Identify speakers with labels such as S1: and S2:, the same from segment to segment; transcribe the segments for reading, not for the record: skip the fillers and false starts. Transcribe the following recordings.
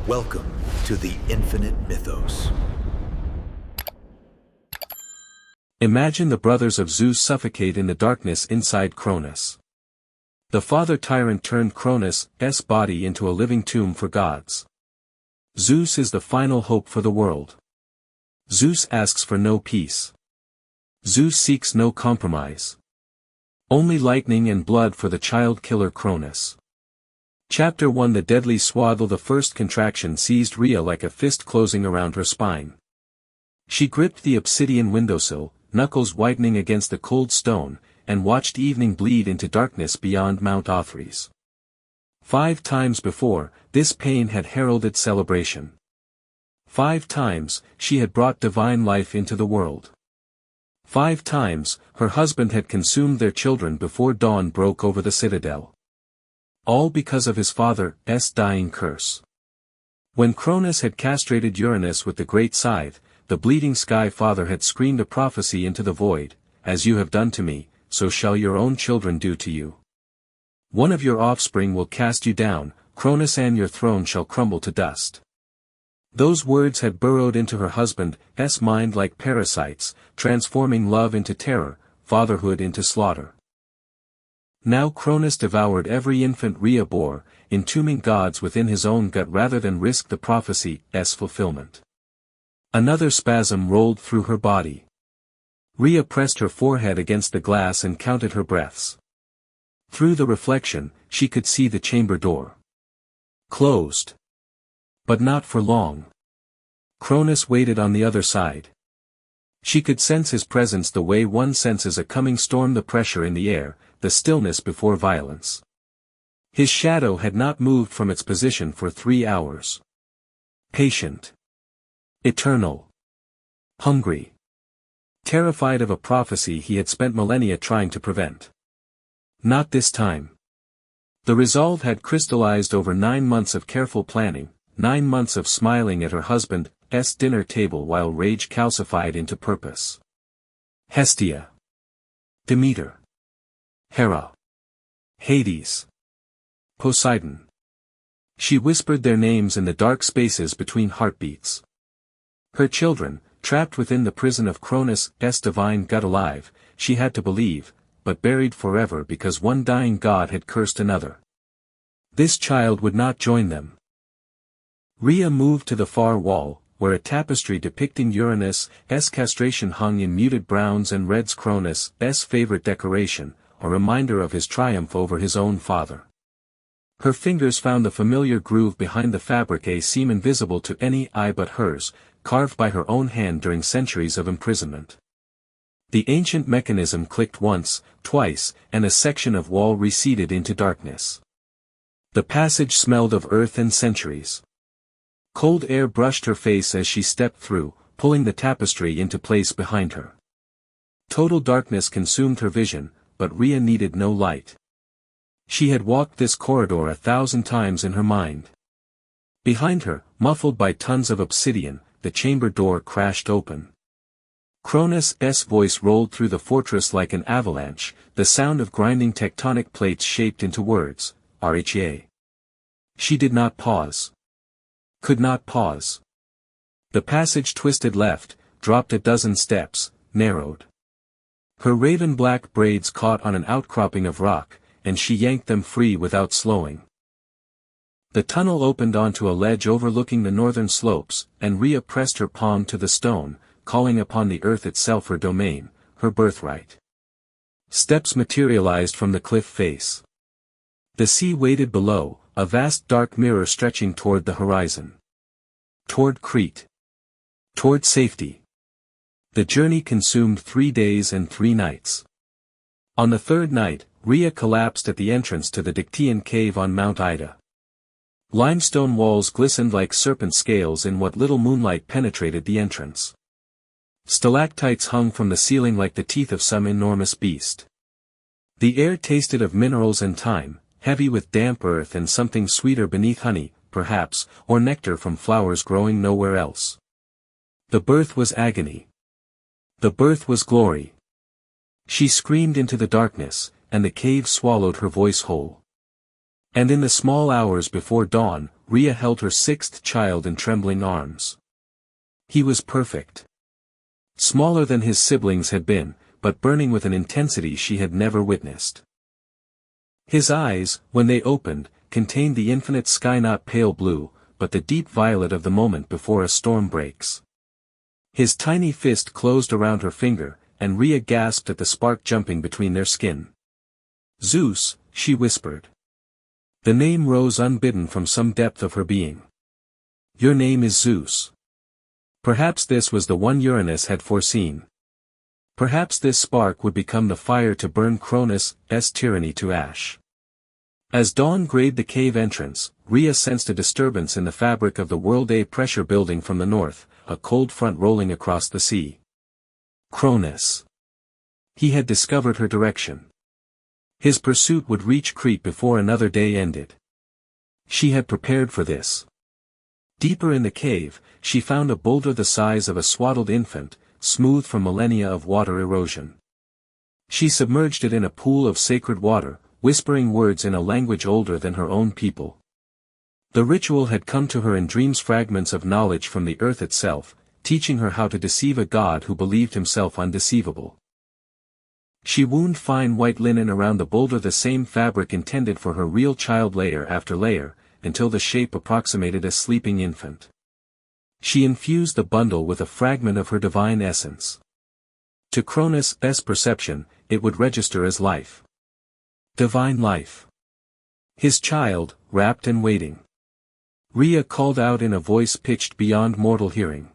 S1: Welcome to the Infinite Mythos.
S2: Imagine the brothers of Zeus suffocate in the darkness inside Cronus. The father tyrant turned Cronus' body into a living tomb for gods. Zeus is the final hope for the world. Zeus asks for no peace. Zeus seeks no compromise. Only lightning and blood for the child killer Cronus. Chapter 1 The Deadly Swaddle. The first contraction seized Rhea like a fist closing around her spine. She gripped the obsidian windowsill, knuckles whitening against the cold stone, and watched evening bleed into darkness beyond Mount Othries. 5 times before, this pain had heralded celebration. 5 times, she had brought divine life into the world. 5 times, her husband had consumed their children before dawn broke over the citadel. All because of his father's dying curse. When Cronus had castrated Uranus with the great scythe, the bleeding sky father had screamed a prophecy into the void, "As you have done to me, so shall your own children do to you. One of your offspring will cast you down, Cronus, and your throne shall crumble to dust." Those words had burrowed into her husband's mind like parasites, transforming love into terror, fatherhood into slaughter. Now Cronus devoured every infant Rhea bore, entombing gods within his own gut rather than risk the prophecy's fulfillment. Another spasm rolled through her body. Rhea pressed her forehead against the glass and counted her breaths. Through the reflection, she could see the chamber door. Closed. But not for long. Cronus waited on the other side. She could sense his presence the way one senses a coming storm, the pressure in the air, the stillness before violence. His shadow had not moved from its position for 3 hours. Patient. Eternal. Hungry. Terrified of a prophecy he had spent millennia trying to prevent. Not this time. The resolve had crystallized over 9 months of careful planning, 9 months of smiling at her husband's dinner table while rage calcified into purpose. Hestia. Demeter. Hera. Hades. Poseidon. She whispered their names in the dark spaces between heartbeats. Her children, trapped within the prison of Cronus' divine gut, alive, she had to believe, but buried forever because one dying god had cursed another. This child would not join them. Rhea moved to the far wall, where a tapestry depicting Uranus' castration hung in muted browns and reds, Cronus' favorite decoration, a reminder of his triumph over his own father. Her fingers found the familiar groove behind the fabric, a seam invisible to any eye but hers, carved by her own hand during centuries of imprisonment. The ancient mechanism clicked once, twice, and a section of wall receded into darkness. The passage smelled of earth and centuries. Cold air brushed her face as she stepped through, pulling the tapestry into place behind her. Total darkness consumed her vision, but Rhea needed no light. She had walked this corridor 1,000 times in her mind. Behind her, muffled by tons of obsidian, the chamber door crashed open. Cronus' voice rolled through the fortress like an avalanche, the sound of grinding tectonic plates shaped into words, Rha. She did not pause. Could not pause. The passage twisted left, dropped a dozen steps, narrowed. Her raven-black braids caught on an outcropping of rock, and she yanked them free without slowing. The tunnel opened onto a ledge overlooking the northern slopes, and Rhea pressed her palm to the stone, calling upon the earth itself, her domain, her birthright. Steps materialized from the cliff face. The sea waited below, a vast dark mirror stretching toward the horizon. Toward Crete. Toward safety. The journey consumed 3 days and 3 nights. On the 3rd night, Rhea collapsed at the entrance to the Dictaean cave on Mount Ida. Limestone walls glistened like serpent scales in what little moonlight penetrated the entrance. Stalactites hung from the ceiling like the teeth of some enormous beast. The air tasted of minerals and thyme, heavy with damp earth and something sweeter beneath, honey, perhaps, or nectar from flowers growing nowhere else. The birth was agony. The birth was glory. She screamed into the darkness, and the cave swallowed her voice whole. And in the small hours before dawn, Rhea held her sixth child in trembling arms. He was perfect. Smaller than his siblings had been, but burning with an intensity she had never witnessed. His eyes, when they opened, contained the infinite sky, not pale blue, but the deep violet of the moment before a storm breaks. His tiny fist closed around her finger, and Rhea gasped at the spark jumping between their skin. "Zeus," she whispered. The name rose unbidden from some depth of her being. "Your name is Zeus." Perhaps this was the one Uranus had foreseen. Perhaps this spark would become the fire to burn Cronus' tyranny to ash. As dawn grayed the cave entrance, Rhea sensed a disturbance in the fabric of the world, a pressure building from the north, a cold front rolling across the sea. Cronus. He had discovered her direction. His pursuit would reach Crete before another day ended. She had prepared for this. Deeper in the cave, she found a boulder the size of a swaddled infant, smooth from millennia of water erosion. She submerged it in a pool of sacred water, whispering words in a language older than her own people. The ritual had come to her in dreams, fragments of knowledge from the earth itself, teaching her how to deceive a god who believed himself undeceivable. She wound fine white linen around the boulder, the same fabric intended for her real child, layer after layer, until the shape approximated a sleeping infant. She infused the bundle with a fragment of her divine essence. To Cronus' perception, it would register as life. Divine life. His child, wrapped and waiting. Rhea called out in a voice pitched beyond mortal hearing.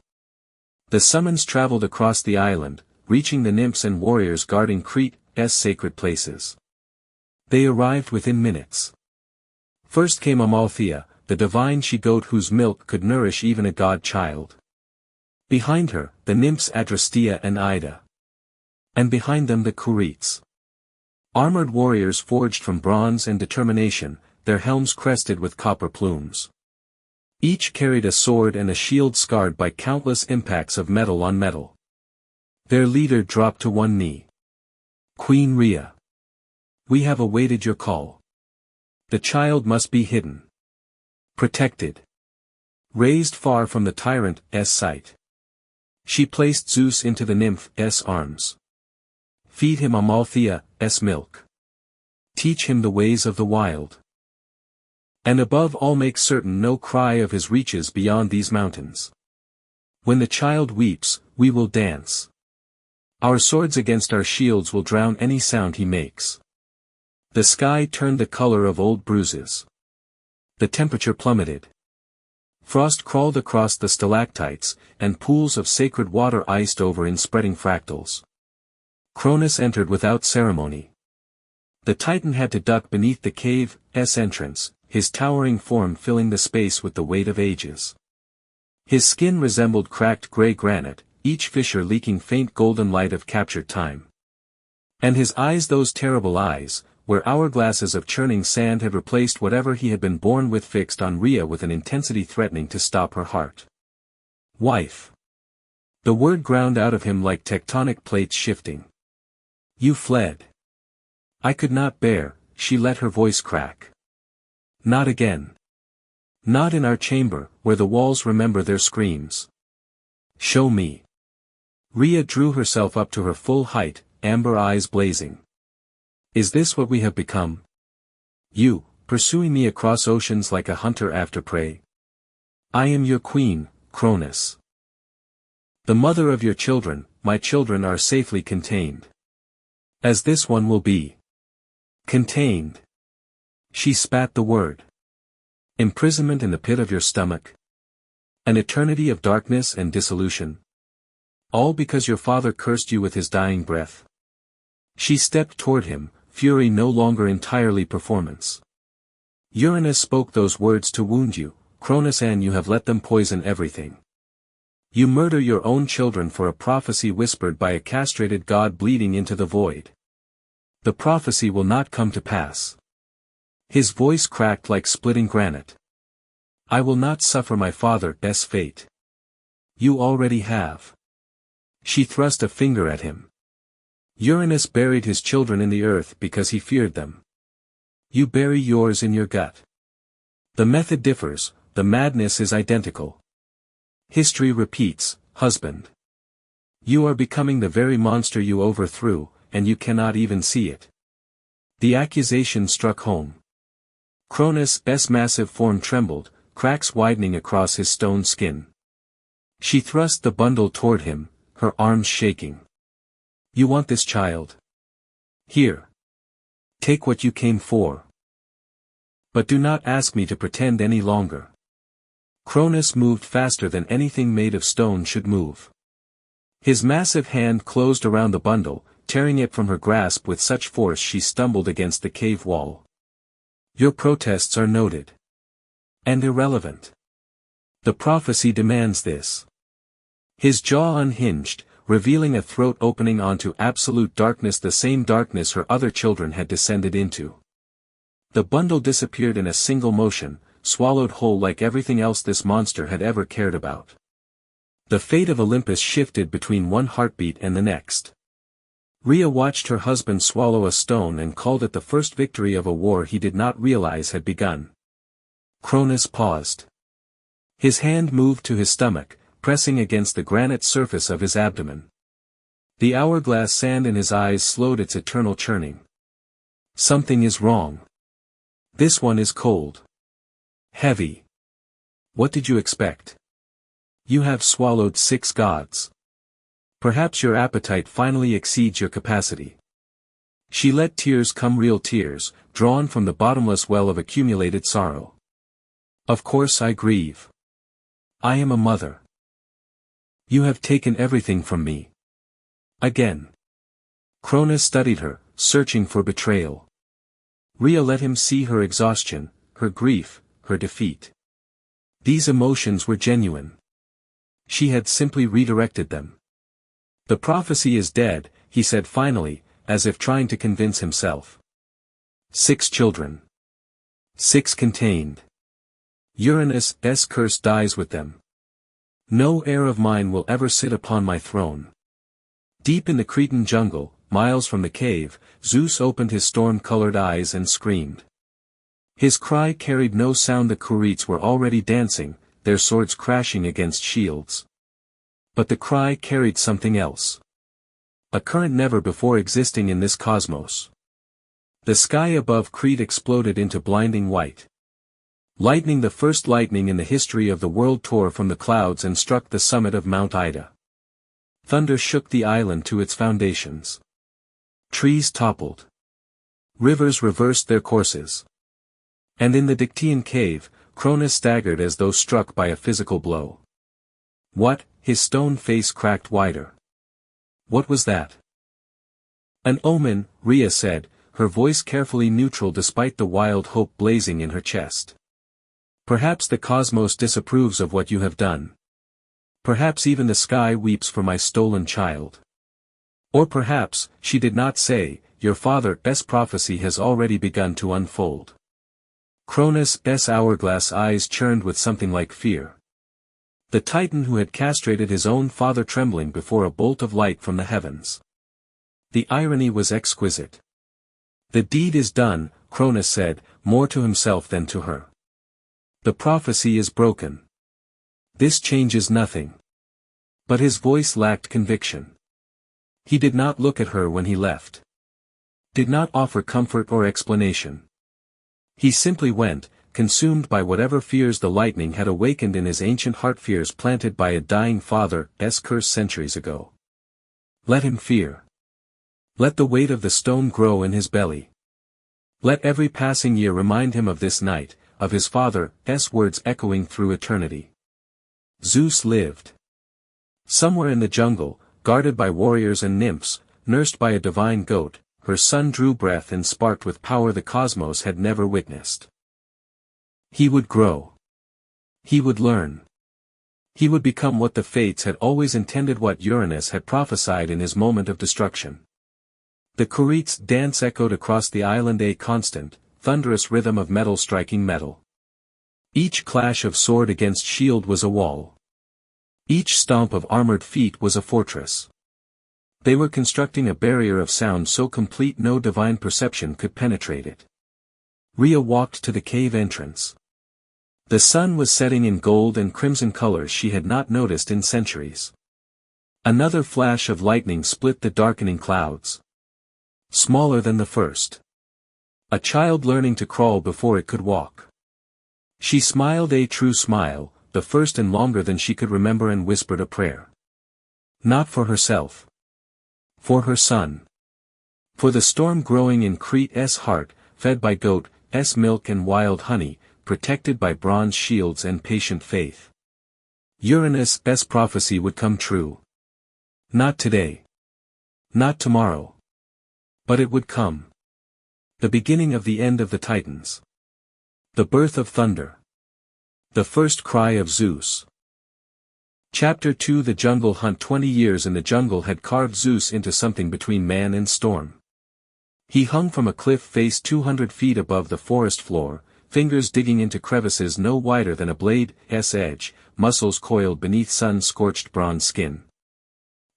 S2: The summons traveled across the island, reaching the nymphs and warriors guarding Crete's sacred places. They arrived within minutes. First came Amalthea, the divine she-goat whose milk could nourish even a god-child. Behind her, the nymphs Adrastea and Ida. And behind them the Curetes. Armored warriors forged from bronze and determination, their helms crested with copper plumes. Each carried a sword and a shield scarred by countless impacts of metal on metal. Their leader dropped to one knee. "Queen Rhea. We have awaited your call. The child must be hidden. Protected. Raised far from the tyrant's sight." She placed Zeus into the nymph's arms. "Feed him Amalthea's milk. Teach him the ways of the wild. And above all make certain no cry of his reaches beyond these mountains. When the child weeps, we will dance. Our swords against our shields will drown any sound he makes." The sky turned the color of old bruises. The temperature plummeted. Frost crawled across the stalactites, and pools of sacred water iced over in spreading fractals. Cronus entered without ceremony. The Titan had to duck beneath the cave's entrance, his towering form filling the space with the weight of ages. His skin resembled cracked gray granite, each fissure leaking faint golden light of captured time. And his eyes, those terrible eyes, where hourglasses of churning sand had replaced whatever he had been born with, fixed on Rhea with an intensity threatening to stop her heart. "Wife." The word ground out of him like tectonic plates shifting. "You fled. I could not bear," she let her voice crack. "Not again. Not in our chamber, where the walls remember their screams. Show me." Rhea drew herself up to her full height, amber eyes blazing. "Is this what we have become? You, pursuing me across oceans like a hunter after prey? I am your queen, Cronus. The mother of your children, my children are safely contained. As this one will be. Contained." She spat the word. "Imprisonment in the pit of your stomach. An eternity of darkness and dissolution. All because your father cursed you with his dying breath." She stepped toward him, fury no longer entirely performance. "Uranus spoke those words to wound you, Cronus, and you have let them poison everything. You murder your own children for a prophecy whispered by a castrated god bleeding into the void. The prophecy will not come to pass." His voice cracked like splitting granite. "I will not suffer my father's fate. You already have." She thrust a finger at him. "Uranus buried his children in the earth because he feared them. You bury yours in your gut. The method differs, the madness is identical. History repeats, husband. You are becoming the very monster you overthrew, and you cannot even see it. The accusation struck home. Cronus' massive form trembled, cracks widening across his stone skin. She thrust the bundle toward him, her arms shaking. You want this child? Here. Take what you came for. But do not ask me to pretend any longer. Cronus moved faster than anything made of stone should move. His massive hand closed around the bundle, tearing it from her grasp with such force she stumbled against the cave wall. Your protests are noted. And irrelevant. The prophecy demands this. His jaw unhinged, revealing a throat opening onto absolute darkness, the same darkness her other children had descended into. The bundle disappeared in a single motion, swallowed whole like everything else this monster had ever cared about. The fate of Olympus shifted between one heartbeat and the next. Rhea watched her husband swallow a stone and called it the first victory of a war he did not realize had begun. Cronus paused. His hand moved to his stomach, pressing against the granite surface of his abdomen. The hourglass sand in his eyes slowed its eternal churning. Something is wrong. This one is cold. Heavy. What did you expect? You have swallowed 6 gods. Perhaps your appetite finally exceeds your capacity. She let tears come, real tears, drawn from the bottomless well of accumulated sorrow. Of course I grieve. I am a mother. You have taken everything from me. Again. Cronus studied her, searching for betrayal. Rhea let him see her exhaustion, her grief, her defeat. These emotions were genuine. She had simply redirected them. The prophecy is dead, he said finally, as if trying to convince himself. 6 children. 6 contained. Uranus' curse dies with them. No heir of mine will ever sit upon my throne. Deep in the Cretan jungle, miles from the cave, Zeus opened his storm-colored eyes and screamed. His cry carried no sound. The Cretes were already dancing, their swords crashing against shields. But the cry carried something else. A current never before existing in this cosmos. The sky above Crete exploded into blinding white. Lightning, the first lightning in the history of the world, tore from the clouds and struck the summit of Mount Ida. Thunder shook the island to its foundations. Trees toppled. Rivers reversed their courses. And in the Dictaean cave, Cronus staggered as though struck by a physical blow. What? His stone face cracked wider. What was that? An omen, Rhea said, her voice carefully neutral despite the wild hope blazing in her chest. Perhaps the cosmos disapproves of what you have done. Perhaps even the sky weeps for my stolen child. Or perhaps, she did not say, your father's prophecy has already begun to unfold. Cronus' hourglass eyes churned with something like fear. The titan who had castrated his own father trembling before a bolt of light from the heavens. The irony was exquisite. The deed is done, Cronus said, more to himself than to her. The prophecy is broken. This changes nothing. But his voice lacked conviction. He did not look at her when he left. Did not offer comfort or explanation. He simply went, consumed by whatever fears the lightning had awakened in his ancient heart, fears planted by a dying father's curse centuries ago. Let him fear. Let the weight of the stone grow in his belly. Let every passing year remind him of this night, of his father's words echoing through eternity. Zeus lived. Somewhere in the jungle, guarded by warriors and nymphs, nursed by a divine goat, her son drew breath and sparked with power the cosmos had never witnessed. He would grow. He would learn. He would become what the fates had always intended, what Uranus had prophesied in his moment of destruction. The Cretes' dance echoed across the island, a constant, thunderous rhythm of metal striking metal. Each clash of sword against shield was a wall. Each stomp of armored feet was a fortress. They were constructing a barrier of sound so complete no divine perception could penetrate it. Rhea walked to the cave entrance. The sun was setting in gold and crimson colors she had not noticed in centuries. Another flash of lightning split the darkening clouds. Smaller than the first. A child learning to crawl before it could walk. She smiled a true smile, the first and longer than she could remember, and whispered a prayer. Not for herself. For her son. For the storm growing in Crete's heart, fed by goat's milk and wild honey, protected by bronze shields and patient faith. Uranus's prophecy would come true. Not today. Not tomorrow. But it would come. The beginning of the end of the Titans. The birth of thunder. The first cry of Zeus. Chapter 2. The Jungle Hunt. 20 years in the jungle had carved Zeus into something between man and storm. He hung from a cliff face 200 feet above the forest floor, fingers digging into crevices no wider than a blade's edge, muscles coiled beneath sun-scorched bronze skin.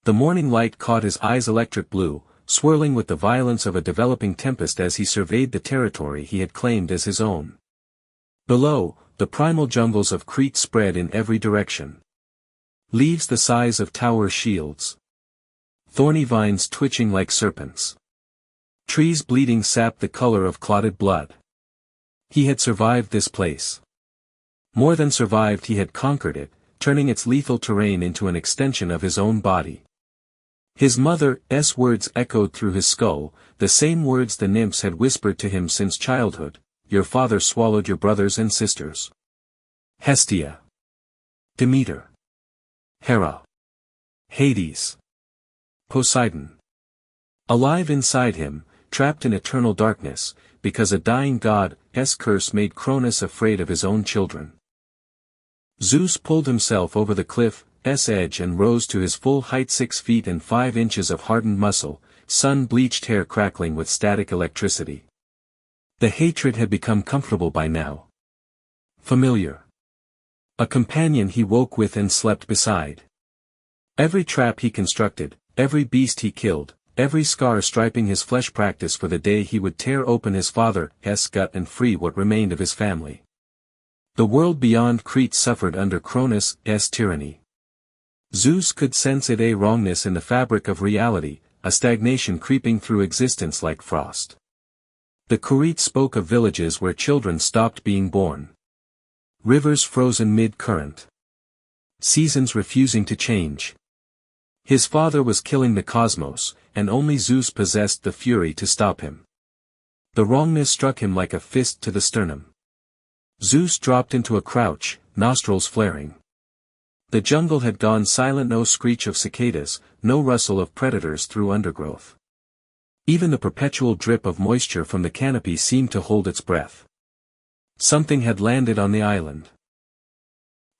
S2: The morning light caught his eyes electric blue, swirling with the violence of a developing tempest as he surveyed the territory he had claimed as his own. Below, the primal jungles of Crete spread in every direction. Leaves the size of tower shields. Thorny vines twitching like serpents. Trees bleeding sap the color of clotted blood. He had survived this place. More than survived, he had conquered it, turning its lethal terrain into an extension of his own body. His mother's words echoed through his skull, the same words the nymphs had whispered to him since childhood: your father swallowed your brothers and sisters. Hestia. Demeter. Hera. Hades. Poseidon. Alive inside him, trapped in eternal darkness, because a dying god's curse made Cronus afraid of his own children. Zeus pulled himself over the cliff's edge and rose to his full height, 6 feet and 5 inches of hardened muscle, sun-bleached hair crackling with static electricity. The hatred had become comfortable by now. Familiar. A companion he woke with and slept beside. Every trap he constructed, every beast he killed, every scar striping his flesh, practice for the day he would tear open his father's gut and free what remained of his family. The world beyond Crete suffered under Cronus' tyranny. Zeus could sense a wrongness in the fabric of reality, a stagnation creeping through existence like frost. The Crete spoke of villages where children stopped being born. Rivers frozen mid-current. Seasons refusing to change. His father was killing the cosmos, and only Zeus possessed the fury to stop him. The wrongness struck him like a fist to the sternum. Zeus dropped into a crouch, nostrils flaring. The jungle had gone silent, no screech of cicadas, no rustle of predators through undergrowth. Even the perpetual drip of moisture from the canopy seemed to hold its breath. Something had landed on the island.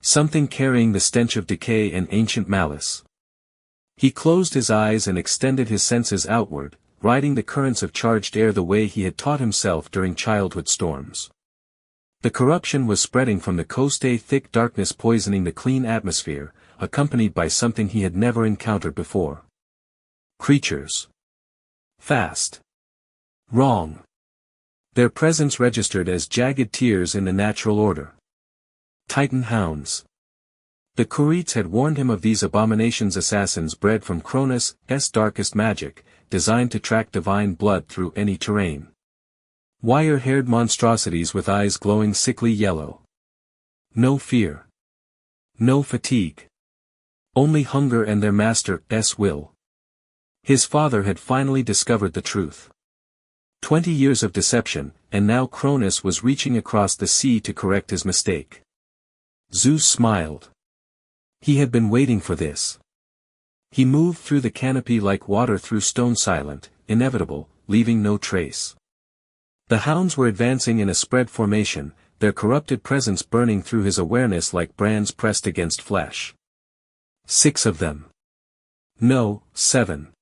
S2: Something carrying the stench of decay and ancient malice. He closed his eyes and extended his senses outward, riding the currents of charged air the way he had taught himself during childhood storms. The corruption was spreading from the coast, a thick darkness poisoning the clean atmosphere, accompanied by something he had never encountered before. Creatures. Fast. Wrong. Their presence registered as jagged tears in the natural order. Titan hounds. The Cretes had warned him of these abominations, assassins bred from Cronus' darkest magic, designed to track divine blood through any terrain. Wire-haired monstrosities with eyes glowing sickly yellow. No fear. No fatigue. Only hunger and their master's will. His father had finally discovered the truth. 20 years of deception, and now Cronus was reaching across the sea to correct his mistake. Zeus smiled. He had been waiting for this. He moved through the canopy like water through stone, silent, inevitable, leaving no trace. The hounds were advancing in a spread formation, their corrupted presence burning through his awareness like brands pressed against flesh. 6 of them. No, 7.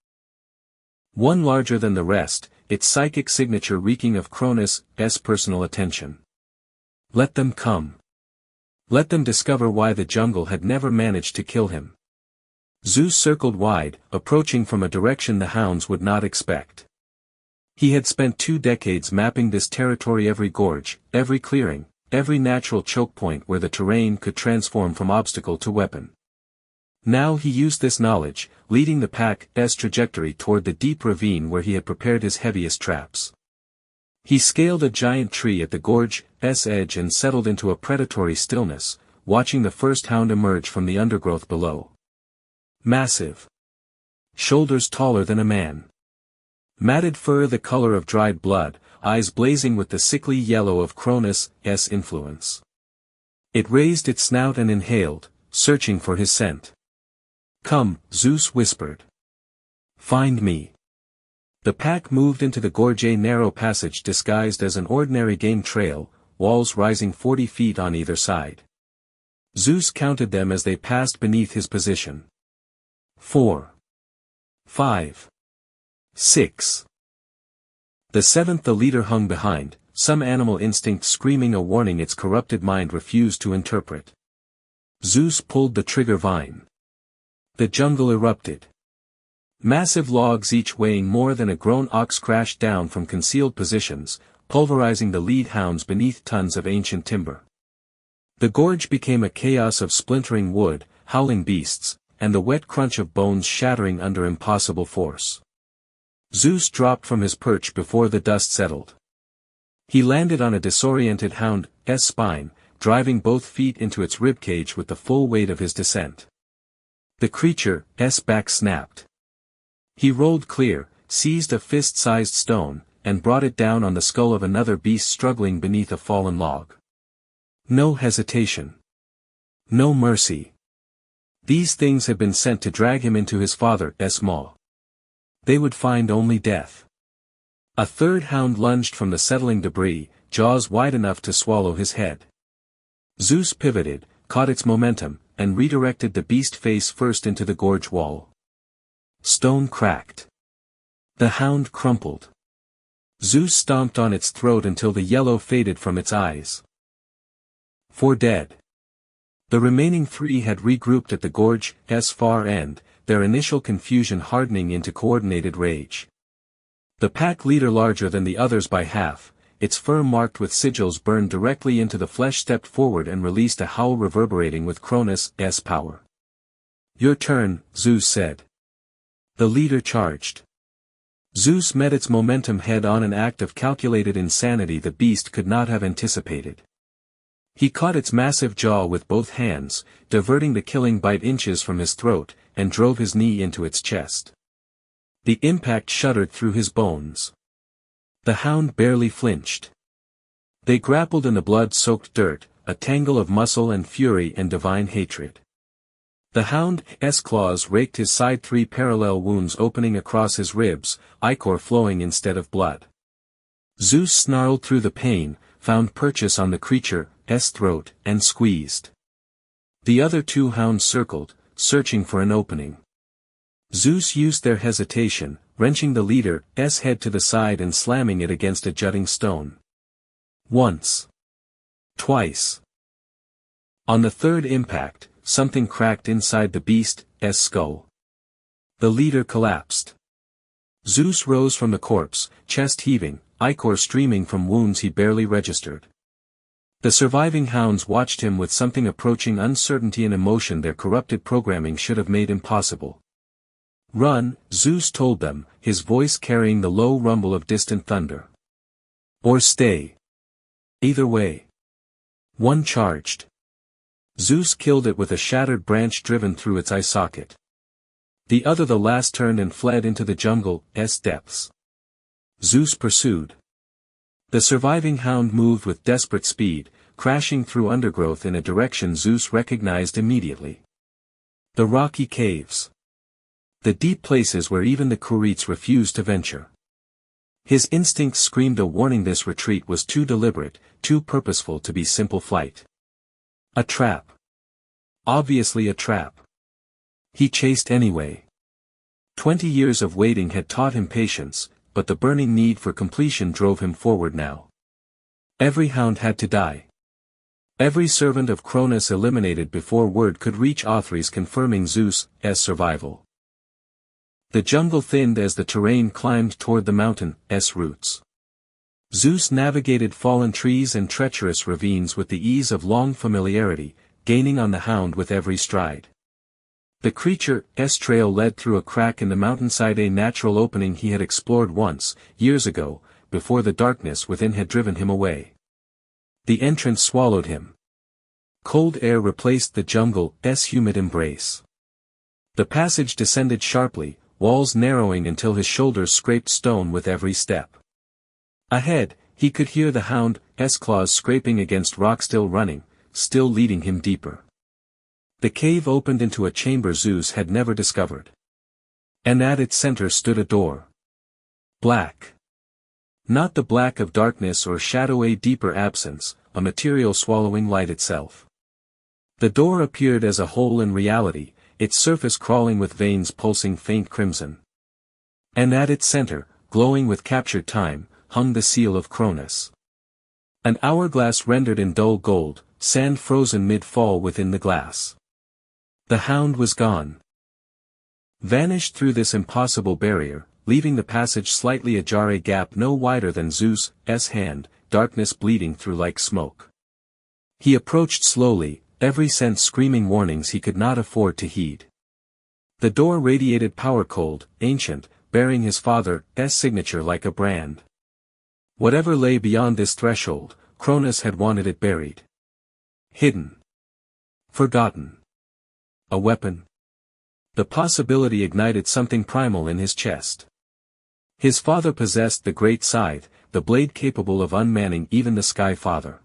S2: One larger than the rest, its psychic signature reeking of Cronus' personal attention. Let them come. Let them discover why the jungle had never managed to kill him. Zeus circled wide, approaching from a direction the hounds would not expect. He had spent 2 decades mapping this territory, every gorge, every clearing, every natural choke point where the terrain could transform from obstacle to weapon. Now he used this knowledge, leading the pack's trajectory toward the deep ravine where he had prepared his heaviest traps. He scaled a giant tree at the gorge's edge and settled into a predatory stillness, watching the first hound emerge from the undergrowth below. Massive. Shoulders taller than a man. Matted fur the color of dried blood, eyes blazing with the sickly yellow of Cronus' influence. It raised its snout and inhaled, searching for his scent. "Come," Zeus whispered. "Find me." The pack moved into the gorge, a narrow passage disguised as an ordinary game trail, walls rising 40 feet on either side. Zeus counted them as they passed beneath his position. 4. 5. 6. The seventh, the leader, hung behind, some animal instinct screaming a warning its corrupted mind refused to interpret. Zeus pulled the trigger vine. The jungle erupted. Massive logs, each weighing more than a grown ox, crashed down from concealed positions, pulverizing the lead hounds beneath tons of ancient timber. The gorge became a chaos of splintering wood, howling beasts, and the wet crunch of bones shattering under impossible force. Zeus dropped from his perch before the dust settled. He landed on a disoriented hound's spine, driving both feet into its ribcage with the full weight of his descent. The creature's back snapped. He rolled clear, seized a fist-sized stone, and brought it down on the skull of another beast struggling beneath a fallen log. No hesitation. No mercy. These things had been sent to drag him into his father's maw. They would find only death. A third hound lunged from the settling debris, jaws wide enough to swallow his head. Zeus pivoted, caught its momentum, and redirected the beast face first into the gorge wall. Stone cracked. The hound crumpled. Zeus stomped on its throat until the yellow faded from its eyes. 4 dead. The remaining 3 had regrouped at the gorge's far end, their initial confusion hardening into coordinated rage. The pack leader, larger than the others by half, its fur marked with sigils burned directly into the flesh, stepped forward and released a howl reverberating with Cronus' power. "Your turn," Zeus said. The leader charged. Zeus met its momentum head-on, an act of calculated insanity the beast could not have anticipated. He caught its massive jaw with both hands, diverting the killing bite inches from his throat, and drove his knee into its chest. The impact shuddered through his bones. The hound barely flinched. They grappled in the blood-soaked dirt, a tangle of muscle and fury and divine hatred. The hound's claws raked his side, 3 parallel wounds opening across his ribs, ichor flowing instead of blood. Zeus snarled through the pain, found purchase on the creature's throat, and squeezed. The other 2 hounds circled, searching for an opening. Zeus used their hesitation, wrenching the leader's head to the side and slamming it against a jutting stone. Once. Twice. On the third impact, something cracked inside the beast's skull. The leader collapsed. Zeus rose from the corpse, chest heaving, ichor streaming from wounds he barely registered. The surviving hounds watched him with something approaching uncertainty and emotion their corrupted programming should have made impossible. "Run," Zeus told them, his voice carrying the low rumble of distant thunder. "Or stay. Either way." One charged. Zeus killed it with a shattered branch driven through its eye socket. The other, the last, turned and fled into the jungle's depths. Zeus pursued. The surviving hound moved with desperate speed, crashing through undergrowth in a direction Zeus recognized immediately. The rocky caves. The deep places where even the Cretes refused to venture. His instincts screamed a warning. This retreat was too deliberate, too purposeful to be simple flight. A trap. Obviously a trap. He chased anyway. 20 years of waiting had taught him patience, but the burning need for completion drove him forward now. Every hound had to die. Every servant of Cronus eliminated before word could reach Othries confirming Zeus' survival. The jungle thinned as the terrain climbed toward the mountain's roots. Zeus navigated fallen trees and treacherous ravines with the ease of long familiarity, gaining on the hound with every stride. The creature's trail led through a crack in the mountainside, a natural opening he had explored once, years ago, before the darkness within had driven him away. The entrance swallowed him. Cold air replaced the jungle's humid embrace. The passage descended sharply, walls narrowing until his shoulders scraped stone with every step. Ahead, he could hear the hound's claws scraping against rock, still running, still leading him deeper. The cave opened into a chamber Zeus had never discovered. And at its center stood a door. Black. Not the black of darkness or shadow, a deeper absence, a material swallowing light itself. The door appeared as a hole in reality, its surface crawling with veins pulsing faint crimson. And at its center, glowing with captured time, hung the seal of Cronus. An hourglass rendered in dull gold, sand frozen mid-fall within the glass. The hound was gone. Vanished through this impossible barrier, leaving the passage slightly ajar, a gap no wider than Zeus's hand, darkness bleeding through like smoke. He approached slowly, every sense screaming warnings he could not afford to heed. The door radiated power, cold, ancient, bearing his father's signature like a brand. Whatever lay beyond this threshold, Cronus had wanted it buried. Hidden. Forgotten. A weapon. The possibility ignited something primal in his chest. His father possessed the great scythe, the blade capable of unmanning even the Sky Father.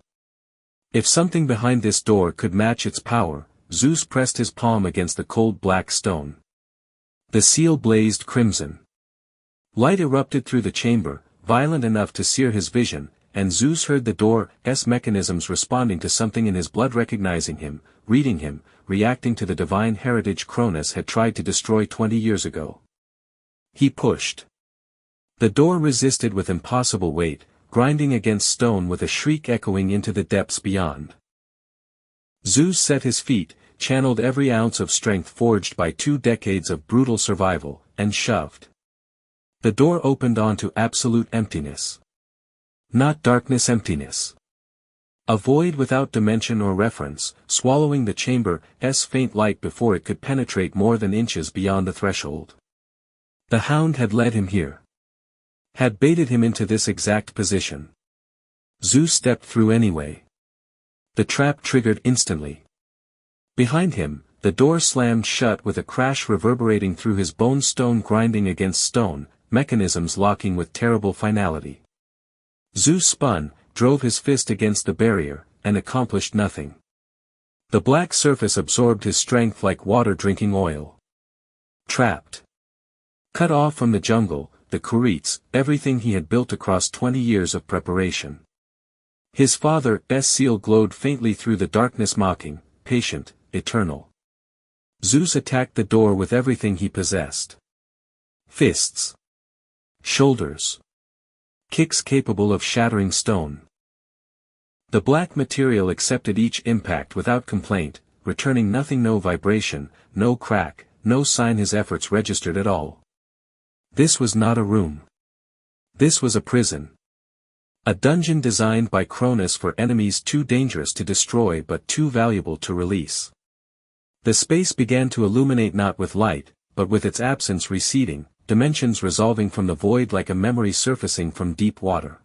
S2: If something behind this door could match its power, Zeus pressed his palm against the cold black stone. The seal blazed crimson. Light erupted through the chamber, violent enough to sear his vision, and Zeus heard the door's mechanisms responding to something in his blood, recognizing him, reading him, reacting to the divine heritage Cronus had tried to destroy 20 years ago. He pushed. The door resisted with impossible weight, grinding against stone with a shriek echoing into the depths beyond. Zeus set his feet, channeled every ounce of strength forged by 2 decades of brutal survival, and shoved. The door opened onto absolute emptiness. Not darkness, emptiness. A void without dimension or reference, swallowing the chamber's faint light before it could penetrate more than inches beyond the threshold. The hound had led him here. Had baited him into this exact position. Zeus stepped through anyway. The trap triggered instantly. Behind him, the door slammed shut with a crash reverberating through his bones, stone grinding against stone, mechanisms locking with terrible finality. Zeus spun, drove his fist against the barrier, and accomplished nothing. The black surface absorbed his strength like water drinking oil. Trapped. Cut off from the jungle, the Cretes, everything he had built across 20 years of preparation. His father's seal glowed faintly through the darkness, mocking, patient, eternal. Zeus attacked the door with everything he possessed. Fists. Shoulders. Kicks capable of shattering stone. The black material accepted each impact without complaint, returning nothing, no vibration, no crack, no sign his efforts registered at all. This was not a room. This was a prison. A dungeon designed by Cronus for enemies too dangerous to destroy but too valuable to release. The space began to illuminate, not with light, but with its absence receding, dimensions resolving from the void like a memory surfacing from deep water.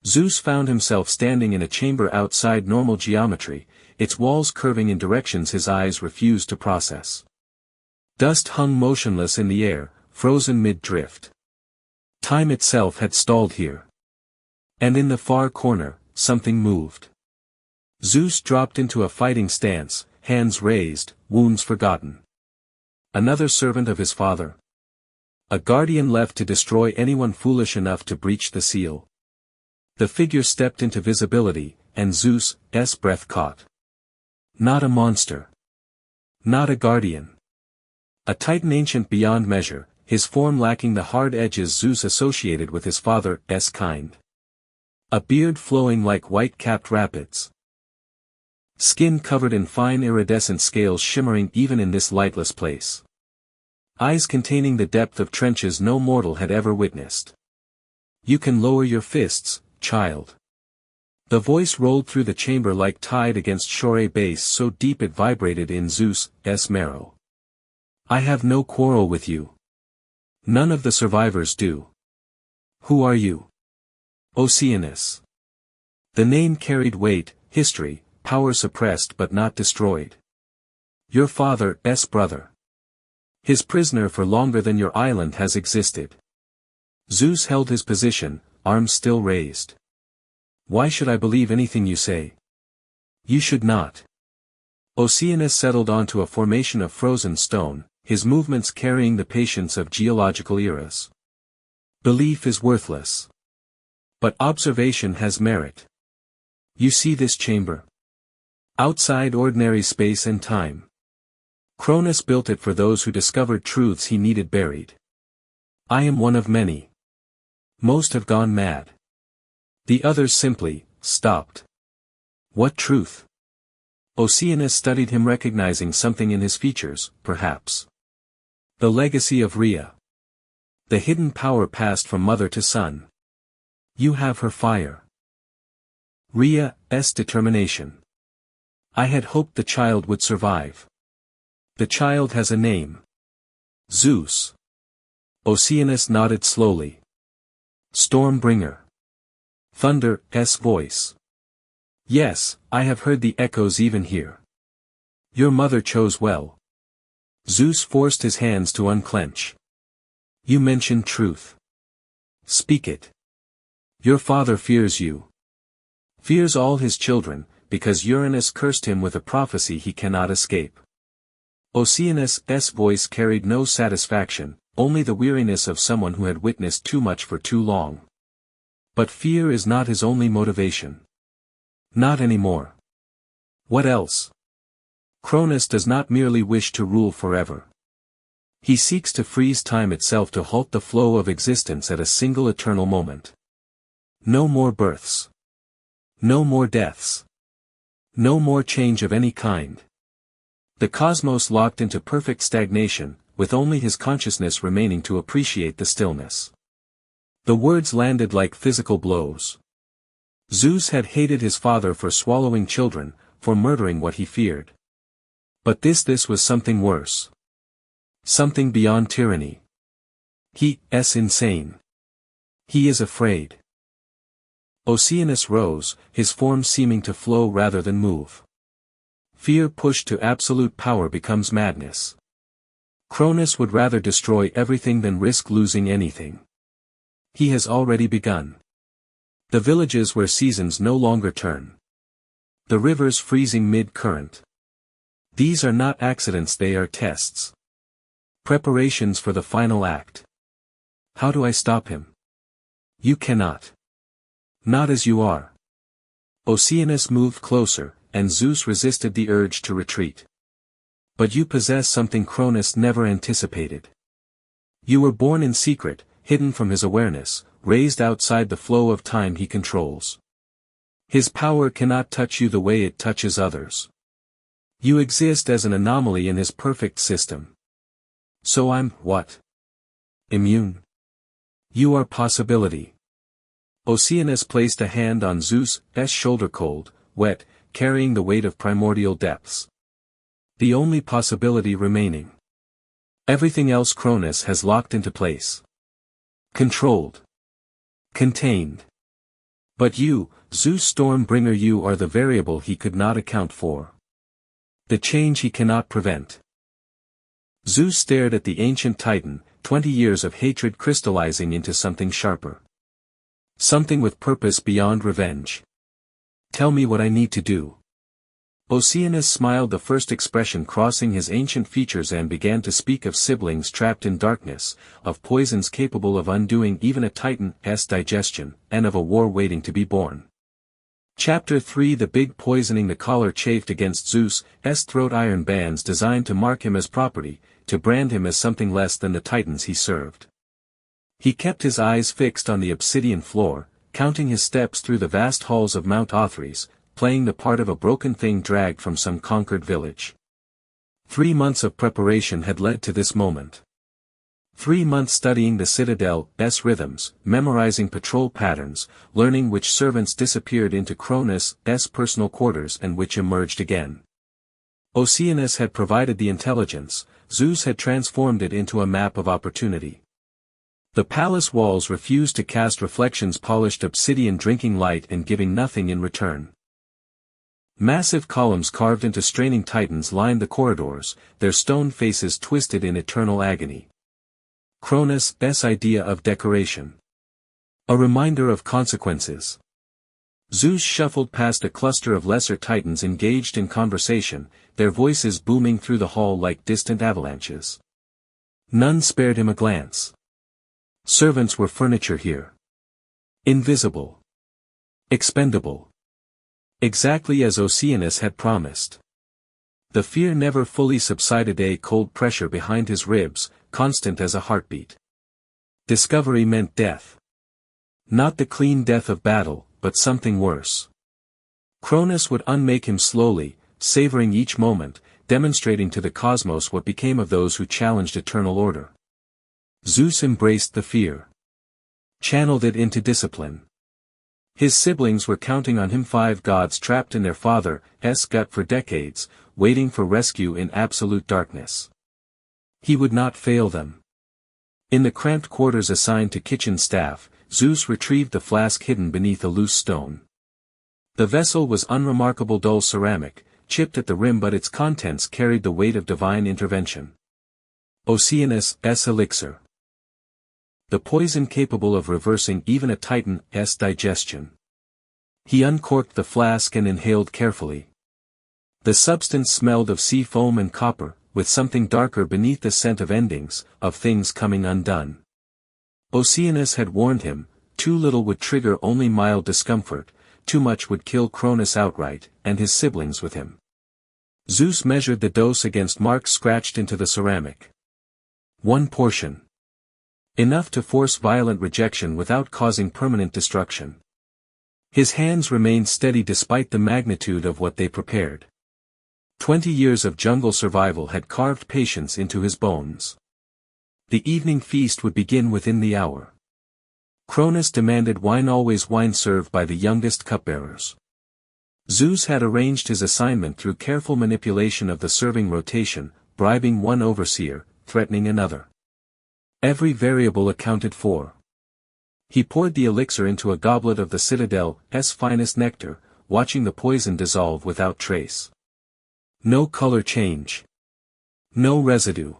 S2: Zeus found himself standing in a chamber outside normal geometry, its walls curving in directions his eyes refused to process. Dust hung motionless in the air, frozen mid-drift. Time itself had stalled here. And in the far corner, something moved. Zeus dropped into a fighting stance, hands raised, wounds forgotten. Another servant of his father. A guardian left to destroy anyone foolish enough to breach the seal. The figure stepped into visibility, and Zeus' breath caught. Not a monster. Not a guardian. A titan ancient beyond measure, his form lacking the hard edges Zeus associated with his father's kind. A beard flowing like white-capped rapids. Skin covered in fine iridescent scales shimmering even in this lightless place. eyes containing the depth of trenches no mortal had ever witnessed. "You can lower your fists, child." The voice rolled through the chamber like tide against shore, a bass so deep it vibrated in Zeus' marrow. "I have no quarrel with you. None of the survivors do. Who are you?" "Oceanus." The name carried weight, history, power suppressed but not destroyed. "Your father's brother. His prisoner for longer than your island has existed." Zeus held his position, arms still raised. "Why should I believe anything you say?" "You should not." Oceanus settled onto a formation of frozen stone, his movements carrying the patience of geological eras. "Belief is worthless. But observation has merit. You see this chamber? Outside ordinary space and time. Cronus built it for those who discovered truths he needed buried. I am one of many. Most have gone mad. The others simply stopped." "What truth?" Oceanus studied him, recognizing something in his features, perhaps. "The legacy of Rhea. The hidden power passed from mother to son. You have her fire. Rhea's determination. I had hoped the child would survive. The child has a name. Zeus." Oceanus nodded slowly. "Stormbringer. Thunder's voice. Yes, I have heard the echoes even here. Your mother chose well." Zeus forced his hands to unclench. "You mentioned truth. Speak it. Your father fears you. Fears all his children, because Uranus cursed him with a prophecy he cannot escape." Oceanus' voice carried no satisfaction, only the weariness of someone who had witnessed too much for too long. But fear is not his only motivation. Not anymore. What else? Cronus does not merely wish to rule forever. He seeks to freeze time itself, to halt the flow of existence at a single eternal moment. No more births. No more deaths. No more change of any kind. The cosmos locked into perfect stagnation, with only his consciousness remaining to appreciate the stillness. The words landed like physical blows. Zeus had hated his father for swallowing children, for murdering what he feared. But this was something worse. Something beyond tyranny. He is insane. He is afraid. Oceanus rose, his form seeming to flow rather than move. Fear pushed to absolute power becomes madness. Cronus would rather destroy everything than risk losing anything. He has already begun. The villages where seasons no longer turn. The rivers freezing mid-current. These are not accidents, they are tests. Preparations for the final act. How do I stop him? You cannot. Not as you are. Oceanus moved closer, and Zeus resisted the urge to retreat. But you possess something Cronus never anticipated. You were born in secret, hidden from his awareness, raised outside the flow of time he controls. His power cannot touch you the way it touches others. You exist as an anomaly in his perfect system. So I'm, what? Immune? You are possibility. Oceanus placed a hand on Zeus' shoulder, cold, wet, carrying the weight of primordial depths. The only possibility remaining. Everything else Cronus has locked into place. Controlled. Contained. But you, Zeus Stormbringer, you are the variable he could not account for. The change he cannot prevent. Zeus stared at the ancient titan, 20 years of hatred crystallizing into something sharper. Something with purpose beyond revenge. Tell me what I need to do. Oceanus smiled, the first expression crossing his ancient features, and began to speak of siblings trapped in darkness, of poisons capable of undoing even a titan's digestion, and of a war waiting to be born. Chapter 3. The big poisoning. The collar chafed against Zeus' throat, iron bands designed to mark him as property, to brand him as something less than the titans he served. He kept his eyes fixed on the obsidian floor, counting his steps through the vast halls of Mount Othries, playing the part of a broken thing dragged from some conquered village. 3 months of preparation had led to this moment. 3 months studying the citadel's rhythms, memorizing patrol patterns, learning which servants disappeared into Cronus' personal quarters and which emerged again. Oceanus had provided the intelligence, Zeus had transformed it into a map of opportunity. The palace walls refused to cast reflections, polished obsidian drinking light and giving nothing in return. Massive columns carved into straining titans lined the corridors, their stone faces twisted in eternal agony. Cronus' idea of decoration. A reminder of consequences. Zeus shuffled past a cluster of lesser titans engaged in conversation, their voices booming through the hall like distant avalanches. None spared him a glance. Servants were furniture here. Invisible. Expendable. Exactly as Oceanus had promised. The fear never fully subsided, a cold pressure behind his ribs, constant as a heartbeat. Discovery meant death. Not the clean death of battle, but something worse. Cronus would unmake him slowly, savoring each moment, demonstrating to the cosmos what became of those who challenged eternal order. Zeus embraced the fear. Channeled it into discipline. His siblings were counting on him, 5 gods trapped in their father's gut for decades, waiting for rescue in absolute darkness. He would not fail them. In the cramped quarters assigned to kitchen staff, Zeus retrieved the flask hidden beneath a loose stone. The vessel was unremarkable dull ceramic, chipped at the rim, but its contents carried the weight of divine intervention. Oceanus' elixir. The poison capable of reversing even a titan's digestion. He uncorked the flask and inhaled carefully. The substance smelled of sea foam and copper, with something darker beneath, the scent of endings, of things coming undone. Oceanus had warned him, too little would trigger only mild discomfort, too much would kill Cronus outright, and his siblings with him. Zeus measured the dose against marks scratched into the ceramic. 1 portion. Enough to force violent rejection without causing permanent destruction. His hands remained steady despite the magnitude of what they prepared. 20 years of jungle survival had carved patience into his bones. The evening feast would begin within the hour. Cronus demanded wine, always wine served by the youngest cupbearers. Zeus had arranged his assignment through careful manipulation of the serving rotation, bribing one overseer, threatening another. Every variable accounted for. He poured the elixir into a goblet of the citadel's finest nectar, watching the poison dissolve without trace. No color change. No residue.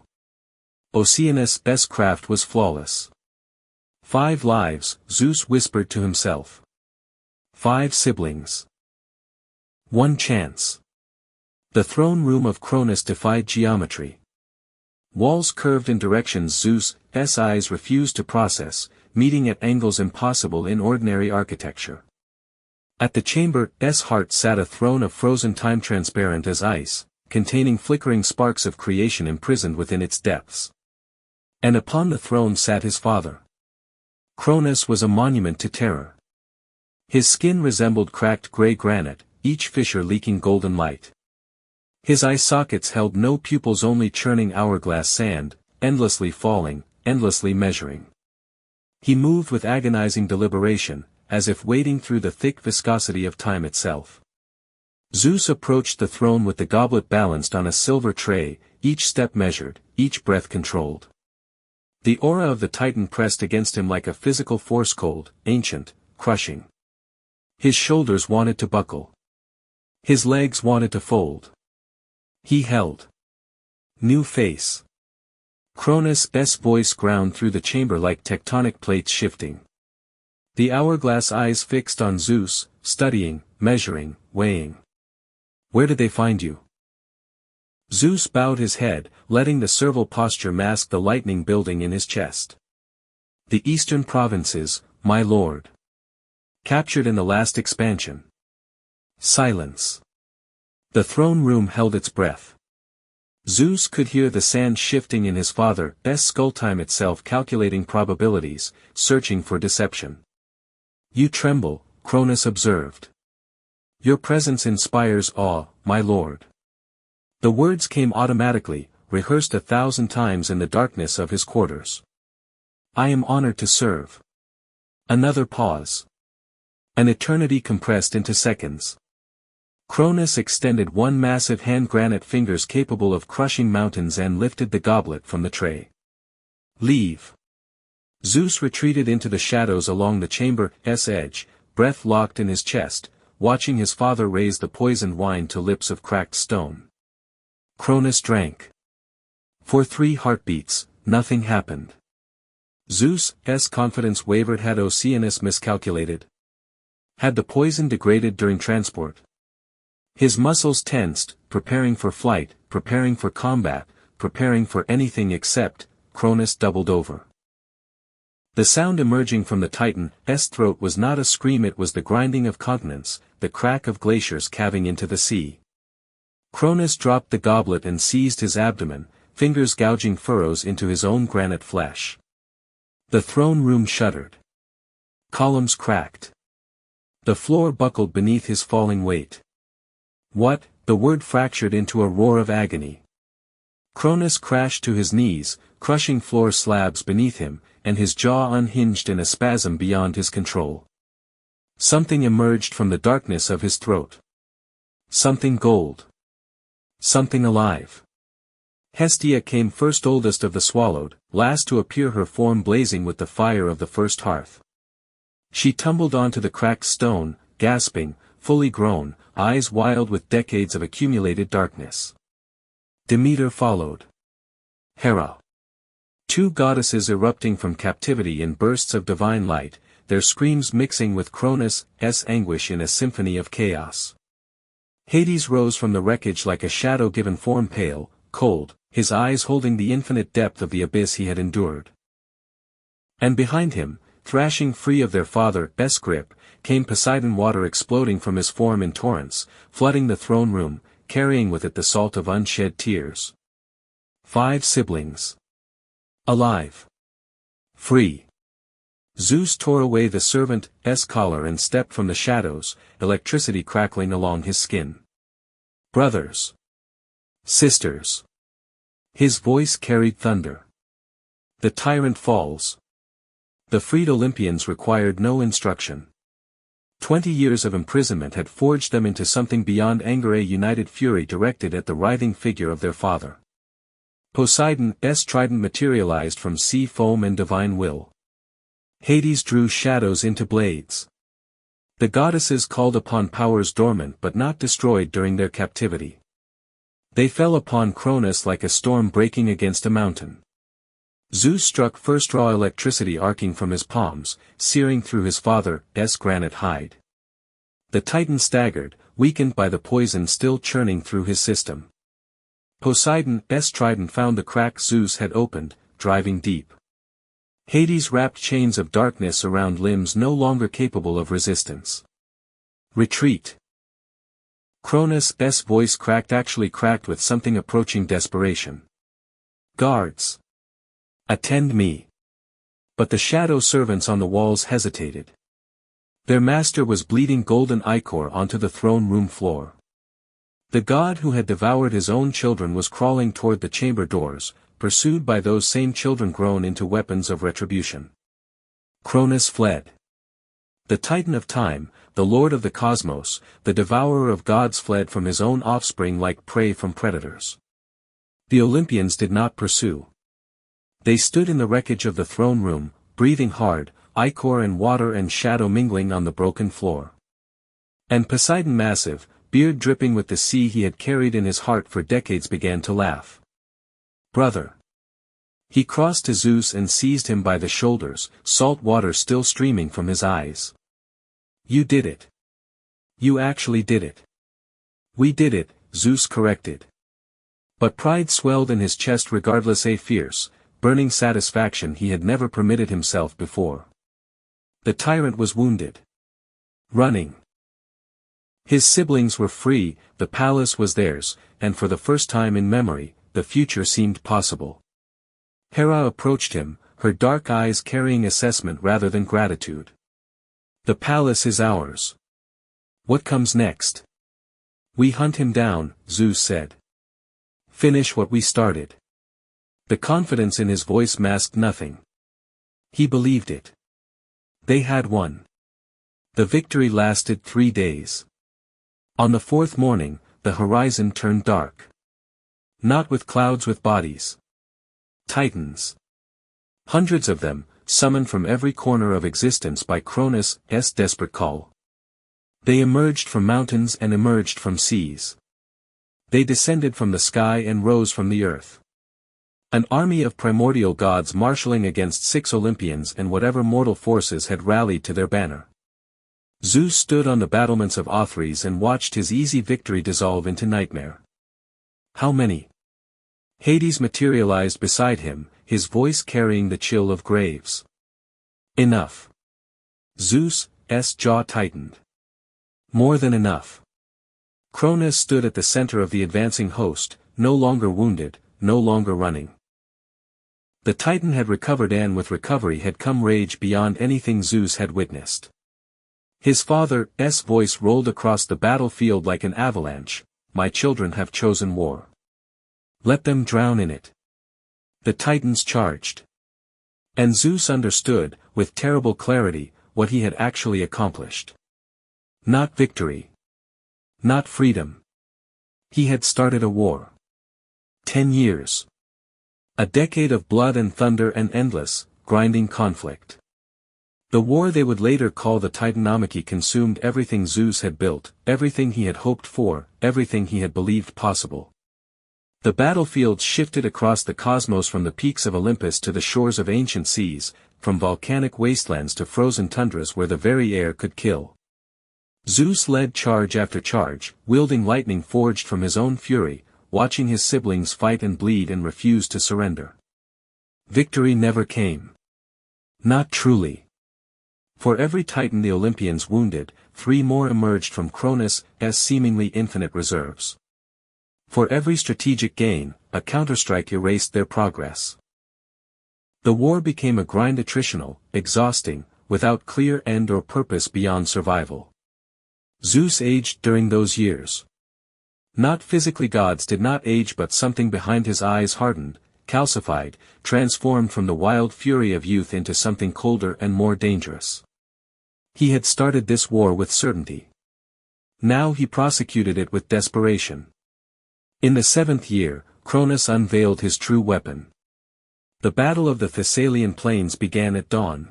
S2: Oceanus' craft was flawless. 5 lives, Zeus whispered to himself. 5 siblings. 1 chance. The throne room of Cronus defied geometry. Walls curved in directions Zeus' eyes refused to process, meeting at angles impossible in ordinary architecture. At the chamber's heart sat a throne of frozen time, transparent as ice, containing flickering sparks of creation imprisoned within its depths. And upon the throne sat his father. Cronus was a monument to terror. His skin resembled cracked gray granite, each fissure leaking golden light. His eye sockets held no pupils, only churning hourglass sand, endlessly falling, endlessly measuring. He moved with agonizing deliberation, as if wading through the thick viscosity of time itself. Zeus approached the throne with the goblet balanced on a silver tray, each step measured, each breath controlled. The aura of the Titan pressed against him like a physical force, cold, ancient, crushing. His shoulders wanted to buckle. His legs wanted to fold. He held. New face. Cronus' voice ground through the chamber like tectonic plates shifting. The hourglass eyes fixed on Zeus, studying, measuring, weighing. Where did they find you? Zeus bowed his head, letting the servile posture mask the lightning building in his chest. The eastern provinces, my lord. Captured in the last expansion. Silence. The throne room held its breath. Zeus could hear the sand shifting in his father's skull, time itself calculating probabilities, searching for deception. You tremble, Cronus observed. Your presence inspires awe, my lord. The words came automatically, rehearsed 1,000 times in the darkness of his quarters. I am honored to serve. Another pause. An eternity compressed into seconds. Cronus extended one massive hand, granite fingers capable of crushing mountains, and lifted the goblet from the tray. Leave. Zeus retreated into the shadows along the chamber's edge, breath locked in his chest, watching his father raise the poisoned wine to lips of cracked stone. Cronus drank. For 3 heartbeats, nothing happened. Zeus's confidence wavered. Had Oceanus miscalculated? Had the poison degraded during transport? His muscles tensed, preparing for flight, preparing for combat, preparing for anything except. Cronus doubled over. The sound emerging from the Titan's throat was not a scream, it was the grinding of continents, the crack of glaciers calving into the sea. Cronus dropped the goblet and seized his abdomen, fingers gouging furrows into his own granite flesh. The throne room shuddered. Columns cracked. The floor buckled beneath his falling weight. What? The word fractured into a roar of agony. Cronus crashed to his knees, crushing floor slabs beneath him, and his jaw unhinged in a spasm beyond his control. Something emerged from the darkness of his throat. Something gold. Something alive. Hestia came first, oldest of the swallowed, last to appear, her form blazing with the fire of the first hearth. She tumbled onto the cracked stone, gasping, fully grown, eyes wild with decades of accumulated darkness. Demeter followed. Hera. 2 goddesses erupting from captivity in bursts of divine light, their screams mixing with Cronus' anguish in a symphony of chaos. Hades rose from the wreckage like a shadow given form, pale, cold, his eyes holding the infinite depth of the abyss he had endured. And behind him, thrashing free of their father's grip, came Poseidon, water exploding from his form in torrents, flooding the throne room, carrying with it the salt of unshed tears. 5 siblings. Alive. Free. Zeus tore away the servant's collar and stepped from the shadows, electricity crackling along his skin. Brothers. Sisters. His voice carried thunder. The tyrant falls. The freed Olympians required no instruction. 20 years of imprisonment had forged them into something beyond anger, a united fury directed at the writhing figure of their father. Poseidon's trident materialized from sea foam and divine will. Hades drew shadows into blades. The goddesses called upon powers dormant but not destroyed during their captivity. They fell upon Cronus like a storm breaking against a mountain. Zeus struck first, raw electricity arcing from his palms, searing through his father's granite hide. The Titan staggered, weakened by the poison still churning through his system. Poseidon's trident found the crack Zeus had opened, driving deep. Hades wrapped chains of darkness around limbs no longer capable of resistance. Retreat. Cronus' voice cracked, actually cracked with something approaching desperation. Guards. Attend me. But the shadow servants on the walls hesitated. Their master was bleeding golden ichor onto the throne room floor. The god who had devoured his own children was crawling toward the chamber doors, pursued by those same children grown into weapons of retribution. Cronus fled. The Titan of time, the lord of the cosmos, the devourer of gods, fled from his own offspring like prey from predators. The Olympians did not pursue. They stood in the wreckage of the throne room, breathing hard, ichor and water and shadow mingling on the broken floor. And Poseidon, massive, beard dripping with the sea he had carried in his heart for decades, began to laugh. Brother. He crossed to Zeus and seized him by the shoulders, salt water still streaming from his eyes. You did it. You actually did it. We did it, Zeus corrected. But pride swelled in his chest regardless, a fierce, burning satisfaction he had never permitted himself before. The tyrant was wounded. Running. His siblings were free, the palace was theirs, and for the first time in memory, the future seemed possible. Hera approached him, her dark eyes carrying assessment rather than gratitude. The palace is ours. What comes next? We hunt him down, Zeus said. Finish what we started. The confidence in his voice masked nothing. He believed it. They had won. The victory lasted 3 days. On the fourth morning, the horizon turned dark. Not with clouds with bodies. Titans. Hundreds of them, summoned from every corner of existence by Cronus' desperate call. They emerged from mountains and emerged from seas. They descended from the sky and rose from the earth. An army of primordial gods marshalling against 6 Olympians and whatever mortal forces had rallied to their banner. Zeus stood on the battlements of Othrys and watched his easy victory dissolve into nightmare. How many? Hades materialized beside him, his voice carrying the chill of graves. Enough. Zeus' jaw tightened. More than enough. Cronus stood at the center of the advancing host, no longer wounded, no longer running. The Titan had recovered, and with recovery had come rage beyond anything Zeus had witnessed. His father's voice rolled across the battlefield like an avalanche. My children have chosen war. Let them drown in it. The Titans charged. And Zeus understood, with terrible clarity, what he had actually accomplished. Not victory. Not freedom. He had started a war. 10 years. A decade of blood and thunder and endless, grinding conflict. The war they would later call the Titanomachy consumed everything Zeus had built, everything he had hoped for, everything he had believed possible. The battlefield shifted across the cosmos from the peaks of Olympus to the shores of ancient seas, from volcanic wastelands to frozen tundras where the very air could kill. Zeus led charge after charge, wielding lightning forged from his own fury, watching his siblings fight and bleed and refuse to surrender. Victory never came. Not truly. For every Titan the Olympians wounded, 3 more emerged from Cronus' seemingly infinite reserves. For every strategic gain, a counterstrike erased their progress. The war became a grind, attritional, exhausting, without clear end or purpose beyond survival. Zeus aged during those years. Not physically, gods did not age, but something behind his eyes hardened, calcified, transformed from the wild fury of youth into something colder and more dangerous. He had started this war with certainty. Now he prosecuted it with desperation. In the 7th year, Cronus unveiled his true weapon. The Battle of the Thessalian Plains began at dawn.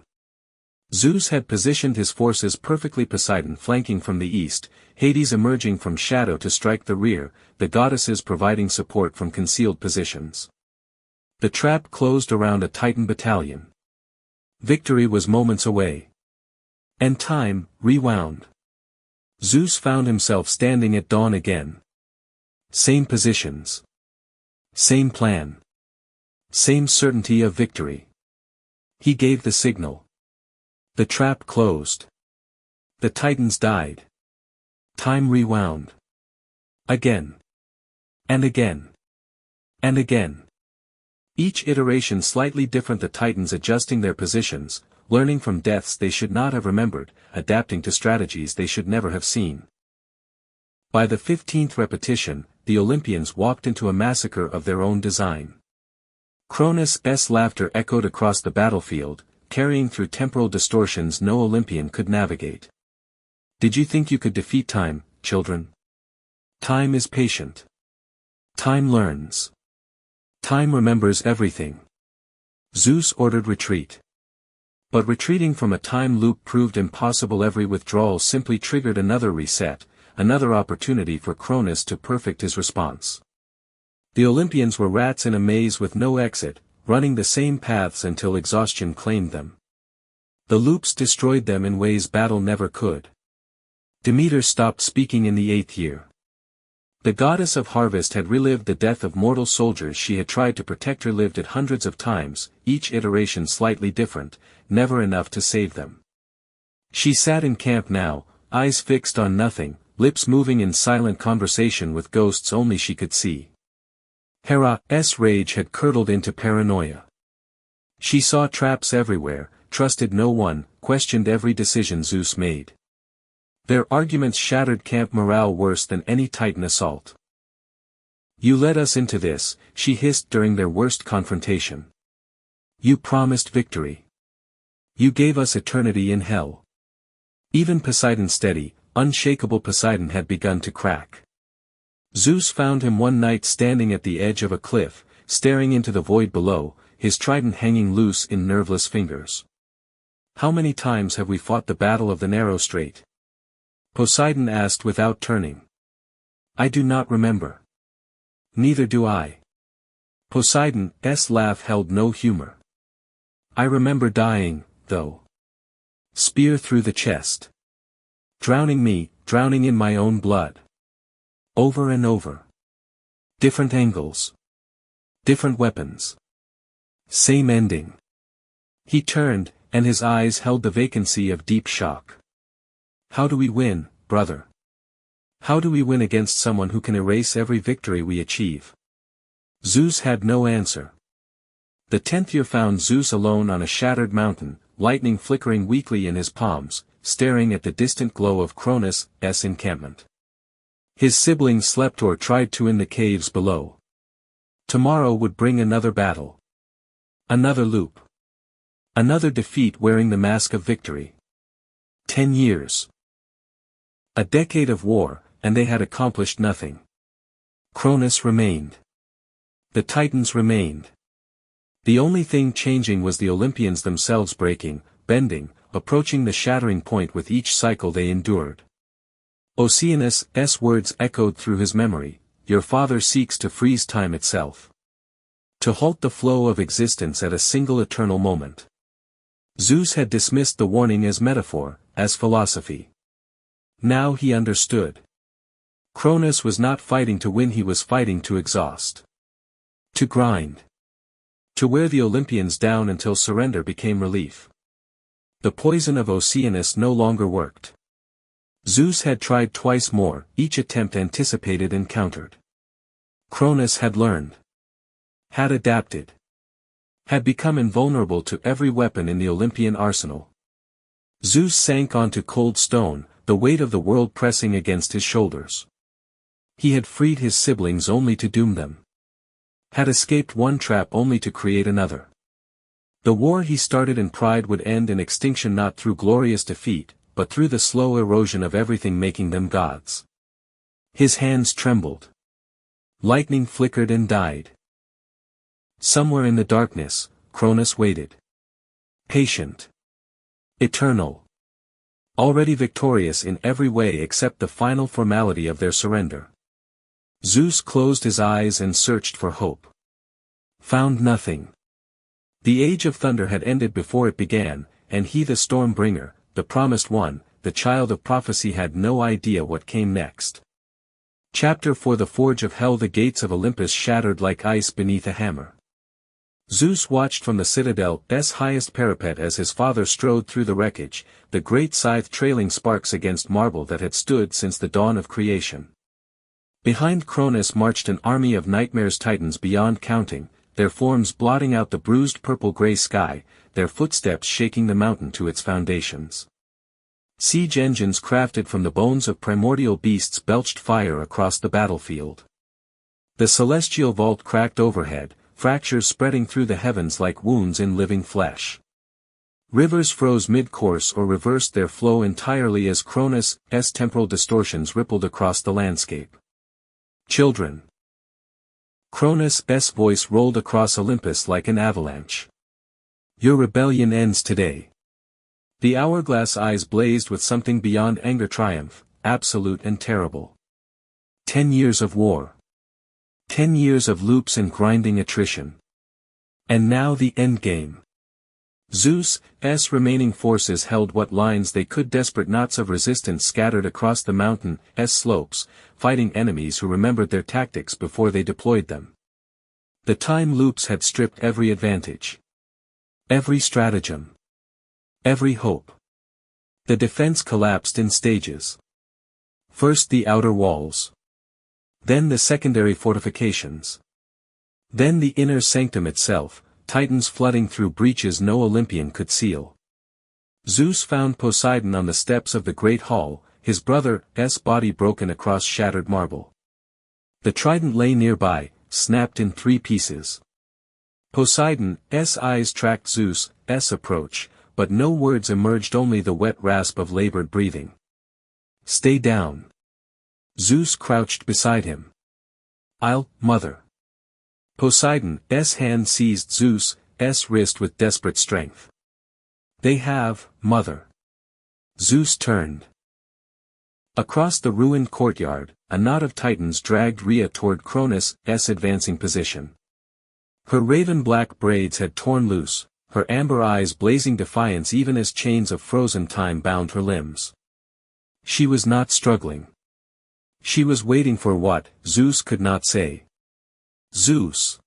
S2: Zeus had positioned his forces perfectly, Poseidon flanking from the east, Hades emerging from shadow to strike the rear, the goddesses providing support from concealed positions. The trap closed around a Titan battalion. Victory was moments away. And time rewound. Zeus found himself standing at dawn again. Same positions. Same plan. Same certainty of victory. He gave the signal. The trap closed. The Titans died. Time rewound. Again. And again. And again. Each iteration slightly different, the Titans adjusting their positions, learning from deaths they should not have remembered, adapting to strategies they should never have seen. By the 15th repetition, the Olympians walked into a massacre of their own design. Cronus' laughter echoed across the battlefield, carrying through temporal distortions no Olympian could navigate. Did you think you could defeat time, children? Time is patient. Time learns. Time remembers everything. Zeus ordered retreat. But retreating from a time loop proved impossible. Every withdrawal simply triggered another reset, another opportunity for Cronus to perfect his response. The Olympians were rats in a maze with no exit, running the same paths until exhaustion claimed them. The loops destroyed them in ways battle never could. Demeter stopped speaking in the 8th year. The goddess of harvest had relived the death of mortal soldiers she had tried to protect, relived it hundreds of times, each iteration slightly different, never enough to save them. She sat in camp now, eyes fixed on nothing, lips moving in silent conversation with ghosts only she could see. Hera's rage had curdled into paranoia. She saw traps everywhere, trusted no one, questioned every decision Zeus made. Their arguments shattered camp morale worse than any Titan assault. You led us into this, she hissed during their worst confrontation. You promised victory. You gave us eternity in hell. Even Poseidon's steady, unshakable Poseidon had begun to crack. Zeus found him one night standing at the edge of a cliff, staring into the void below, his trident hanging loose in nerveless fingers. How many times have we fought the battle of the narrow strait? Poseidon asked without turning. I do not remember. Neither do I. Poseidon's laugh held no humor. I remember dying, though. Spear through the chest. Drowning me, drowning in my own blood. Over and over. Different angles. Different weapons. Same ending. He turned, and his eyes held the vacancy of deep shock. How do we win, brother? How do we win against someone who can erase every victory we achieve? Zeus had no answer. The 10th year found Zeus alone on a shattered mountain, lightning flickering weakly in his palms, staring at the distant glow of Cronus' encampment. His siblings slept or tried to in the caves below. Tomorrow would bring another battle. Another loop. Another defeat wearing the mask of victory. 10 years. A decade of war, and they had accomplished nothing. Cronus remained. The Titans remained. The only thing changing was the Olympians themselves breaking, bending, approaching the shattering point with each cycle they endured. Oceanus' words echoed through his memory, your father seeks to freeze time itself. To halt the flow of existence at a single eternal moment. Zeus had dismissed the warning as metaphor, as philosophy. Now he understood. Cronus was not fighting to win, he was fighting to exhaust. To grind. To wear the Olympians down until surrender became relief. The poison of Oceanus no longer worked. Zeus had tried twice more, each attempt anticipated and countered. Cronus had learned. Had adapted. Had become invulnerable to every weapon in the Olympian arsenal. Zeus sank onto cold stone, the weight of the world pressing against his shoulders. He had freed his siblings only to doom them. Had escaped one trap only to create another. The war he started in pride would end in extinction, not through glorious defeat, but through the slow erosion of everything, making them gods. His hands trembled. Lightning flickered and died. Somewhere in the darkness, Cronus waited. Patient. Eternal. Already victorious in every way except the final formality of their surrender. Zeus closed his eyes and searched for hope. Found nothing. The age of thunder had ended before it began, and he, the storm bringer, the promised one, the child of prophecy, had no idea what came next. Chapter 4. The forge of hell. The gates of Olympus shattered like ice beneath a hammer. Zeus watched from the citadel's highest parapet as his father strode through the wreckage, the great scythe trailing sparks against marble that had stood since the dawn of creation. Behind Cronus marched an army of nightmares, titans beyond counting, their forms blotting out the bruised purple-gray sky, their footsteps shaking the mountain to its foundations. Siege engines crafted from the bones of primordial beasts belched fire across the battlefield. The celestial vault cracked overhead, fractures spreading through the heavens like wounds in living flesh. Rivers froze mid-course or reversed their flow entirely as Cronus' temporal distortions rippled across the landscape. Children. Cronus' voice rolled across Olympus like an avalanche. Your rebellion ends today. The hourglass eyes blazed with something beyond anger, triumph, absolute and terrible. 10 years of war. 10 years of loops and grinding attrition. And now the endgame. Zeus' remaining forces held what lines they could, desperate knots of resistance scattered across the mountain's slopes, fighting enemies who remembered their tactics before they deployed them. The time loops had stripped every advantage. Every stratagem. Every hope. The defense collapsed in stages. First the outer walls. Then the secondary fortifications. Then the inner sanctum itself, titans flooding through breaches no Olympian could seal. Zeus found Poseidon on the steps of the great hall, his brother's body broken across shattered marble. The trident lay nearby, snapped in 3 pieces. Poseidon's eyes tracked Zeus' approach, but no words emerged, only the wet rasp of labored breathing. "Stay down." Zeus crouched beside him. Mother." Poseidon's hand seized Zeus's wrist with desperate strength. "They have, mother." Zeus turned. Across the ruined courtyard, a knot of titans dragged Rhea toward Cronus' advancing position. Her raven-black braids had torn loose, her amber eyes blazing defiance even as chains of frozen time bound her limbs. She was not struggling. She was waiting for what Zeus could not say. "Zeus."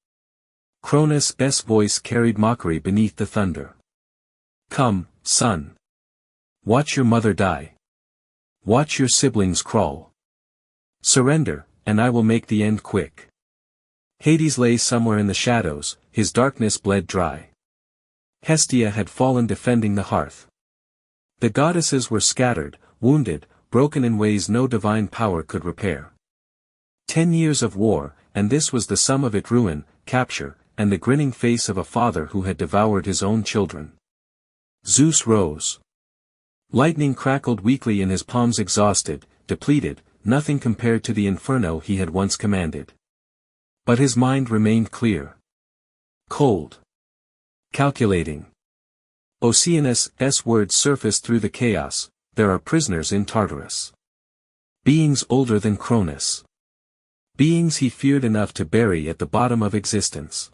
S2: Cronus' voice carried mockery beneath the thunder. "Come, son. Watch your mother die. Watch your siblings crawl. Surrender, and I will make the end quick." Hades lay somewhere in the shadows, his darkness bled dry. Hestia had fallen defending the hearth. The goddesses were scattered, wounded, broken in ways no divine power could repair. 10 years of war, and this was the sum of it: ruin, capture, and the grinning face of a father who had devoured his own children. Zeus rose. Lightning crackled weakly in his palms, exhausted, depleted, nothing compared to the inferno he had once commanded. But his mind remained clear. Cold. Calculating. Oceanus' words surfaced through the chaos: "There are prisoners in Tartarus. Beings older than Cronus. Beings he feared enough to bury at the bottom of existence."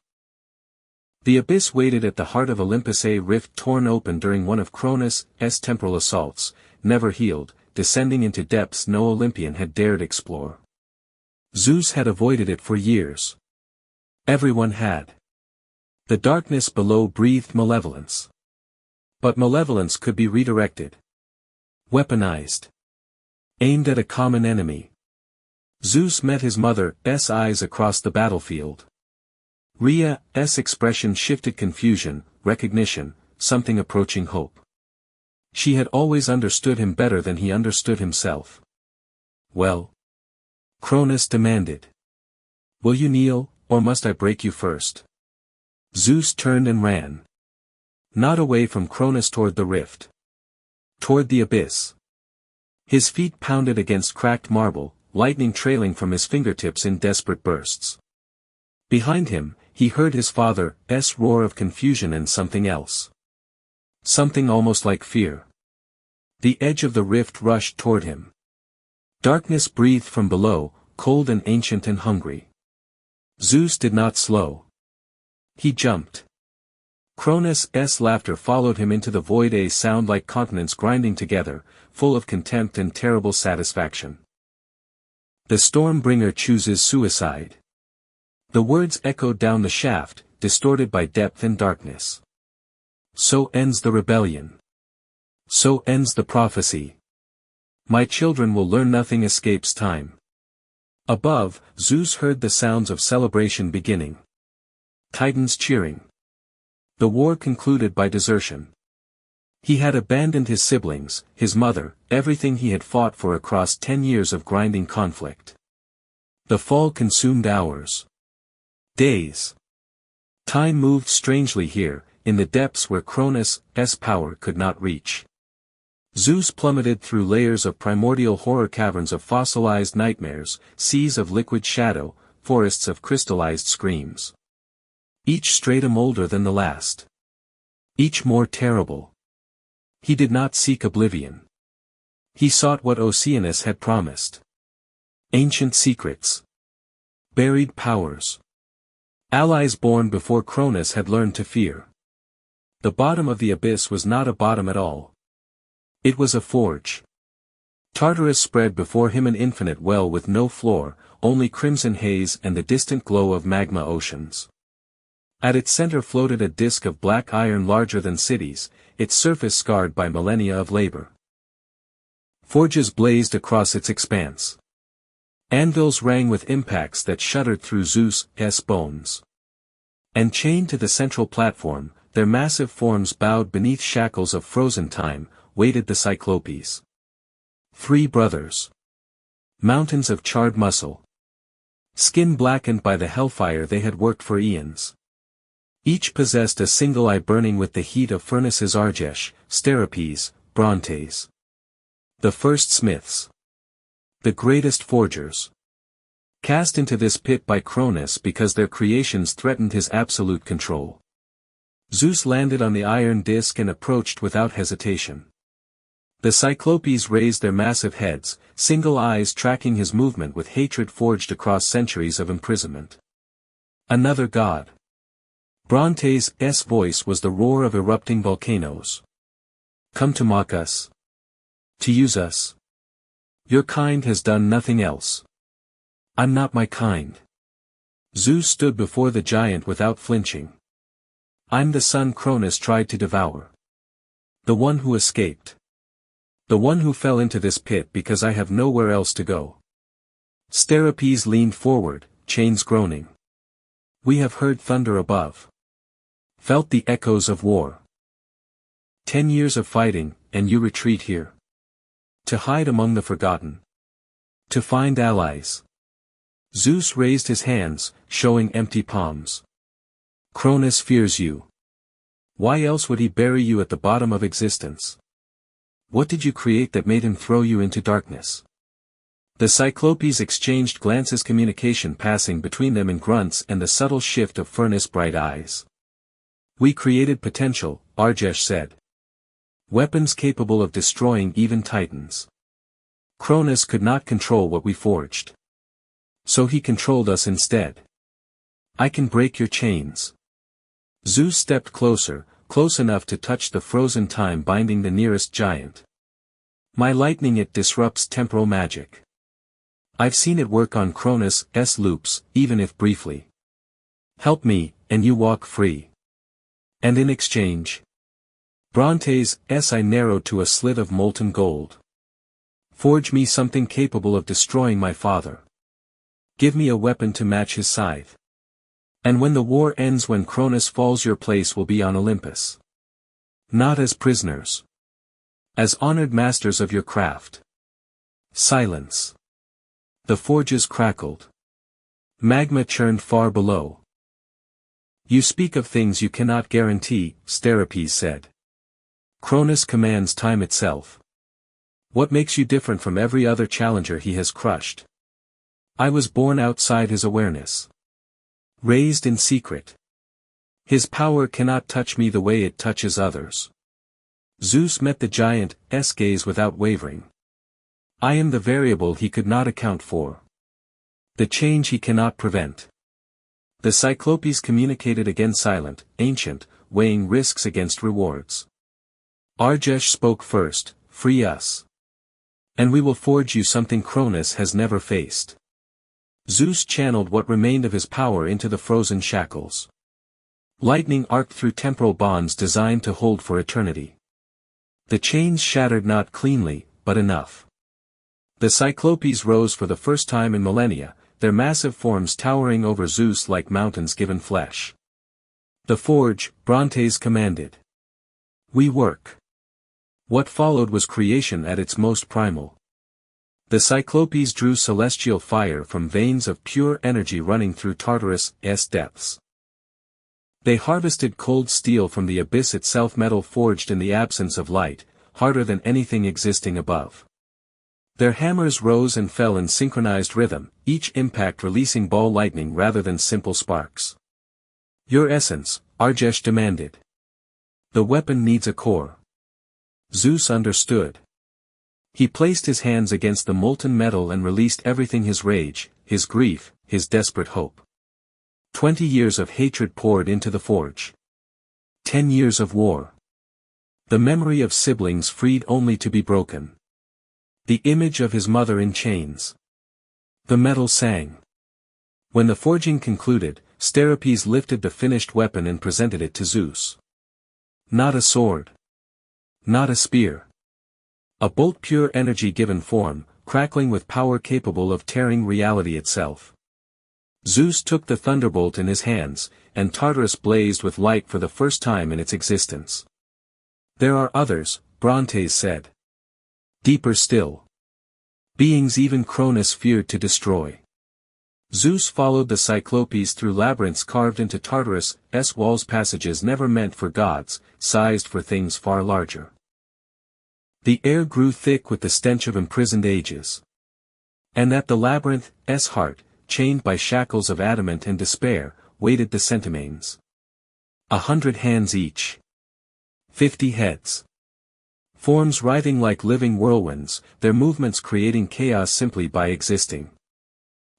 S2: The abyss waited at the heart of Olympus, a rift torn open during one of Cronus' temporal assaults, never healed, descending into depths no Olympian had dared explore. Zeus had avoided it for years. Everyone had. The darkness below breathed malevolence. But malevolence could be redirected. Weaponized. Aimed at a common enemy. Zeus met his mother's eyes across the battlefield. Rhea's expression shifted: confusion, recognition, something approaching hope. She had always understood him better than he understood himself. "Well?" Cronus demanded. "Will you kneel, or must I break you first?" Zeus turned and ran. Not away from Cronus, toward the rift. Toward the abyss. His feet pounded against cracked marble, lightning trailing from his fingertips in desperate bursts. Behind him, he heard his father's roar of confusion and something else. Something almost like fear. The edge of the rift rushed toward him. Darkness breathed from below, cold and ancient and hungry. Zeus did not slow. He jumped. Cronus' laughter followed him into the void, a sound like continents grinding together, full of contempt and terrible satisfaction. "The Stormbringer chooses suicide." The words echoed down the shaft, distorted by depth and darkness. "So ends the rebellion. So ends the prophecy. My children will learn nothing escapes time." Above, Zeus heard the sounds of celebration beginning. Titans cheering. The war concluded by desertion. He had abandoned his siblings, his mother, everything he had fought for across 10 years of grinding conflict. The fall consumed hours. Days. Time moved strangely here, in the depths where Cronus' power could not reach. Zeus plummeted through layers of primordial horror, caverns of fossilized nightmares, seas of liquid shadow, forests of crystallized screams. Each stratum older than the last. Each more terrible. He did not seek oblivion. He sought what Oceanus had promised. Ancient secrets. Buried powers. Allies born before Cronus had learned to fear. The bottom of the abyss was not a bottom at all. It was a forge. Tartarus spread before him, an infinite well with no floor, only crimson haze and the distant glow of magma oceans. At its center floated a disk of black iron larger than cities, its surface scarred by millennia of labor. Forges blazed across its expanse. Anvils rang with impacts that shuddered through Zeus' bones. And chained to the central platform, their massive forms bowed beneath shackles of frozen time, waited the Cyclopes. 3 brothers. Mountains of charred muscle. Skin blackened by the hellfire they had worked for eons. Each possessed a single eye burning with the heat of furnaces: Argesh, Sterapes, Brontes. The first smiths. The greatest forgers. Cast into this pit by Cronus because their creations threatened his absolute control. Zeus landed on the iron disk and approached without hesitation. The Cyclopes raised their massive heads, single eyes tracking his movement with hatred forged across centuries of imprisonment. Another god. Brontes' voice was the roar of erupting volcanoes. Come to mock us. To use us. Your kind has done nothing else. I'm not my kind. Zeus stood before the giant without flinching. I'm the son Cronus tried to devour. The one who escaped. The one who fell into this pit because I have nowhere else to go. Sterapes leaned forward, chains groaning. We have heard thunder above. Felt the echoes of war. 10 years of fighting, and you retreat here. To hide among the forgotten. To find allies. Zeus raised his hands, showing empty palms. Cronus fears you. Why else would he bury you at the bottom of existence? What did you create that made him throw you into darkness? The Cyclopes exchanged glances, communication passing between them in grunts and the subtle shift of furnace-bright eyes. We created potential, Argesh said. Weapons capable of destroying even titans. Cronus could not control what we forged. So he controlled us instead. I can break your chains. Zeus stepped closer, close enough to touch the frozen time binding the nearest giant. My lightning, it disrupts temporal magic. I've seen it work on Cronus' loops, even if briefly. Help me, and you walk free. And in exchange? Brontes' I narrowed to a slit of molten gold. Forge me something capable of destroying my father. Give me a weapon to match his scythe. And when the war ends, when Cronus falls, your place will be on Olympus. Not as prisoners. As honored masters of your craft. Silence. The forges crackled. Magma churned far below. You speak of things you cannot guarantee, Sterapes said. Cronus commands time itself. What makes you different from every other challenger he has crushed? I was born outside his awareness. Raised in secret. His power cannot touch me the way it touches others. Zeus met the giant's gaze without wavering. I am the variable he could not account for. The change he cannot prevent. The Cyclopes communicated again, silent, ancient, weighing risks against rewards. Argesh spoke first, free us. And we will forge you something Cronus has never faced. Zeus channeled what remained of his power into the frozen shackles. Lightning arced through temporal bonds designed to hold for eternity. The chains shattered not cleanly, but enough. The Cyclopes rose for the first time in millennia, their massive forms towering over Zeus like mountains given flesh. The forge, Brontes commanded. We work. What followed was creation at its most primal. The Cyclopes drew celestial fire from veins of pure energy running through Tartarus' depths. They harvested cold steel from the abyss itself, metal forged in the absence of light, harder than anything existing above. Their hammers rose and fell in synchronized rhythm, each impact releasing ball lightning rather than simple sparks. Your essence, Argesh demanded. The weapon needs a core. Zeus understood. He placed his hands against the molten metal and released everything: his rage, his grief, his desperate hope. 20 years of hatred poured into the forge. 10 years of war. The memory of siblings freed only to be broken. The image of his mother in chains. The metal sang. When the forging concluded, Sterapes lifted the finished weapon and presented it to Zeus. Not a sword. Not a spear. A bolt, pure energy given form, crackling with power capable of tearing reality itself. Zeus took the thunderbolt in his hands, and Tartarus blazed with light for the first time in its existence. There are others, Brontes said. Deeper still. Beings even Cronus feared to destroy. Zeus followed the Cyclopes through labyrinths carved into Tartarus' walls, passages never meant for gods, sized for things far larger. The air grew thick with the stench of imprisoned ages. And at the labyrinth's heart, chained by shackles of adamant and despair, waited the Centimanes. 100 hands each. 50 heads. Forms writhing like living whirlwinds, their movements creating chaos simply by existing.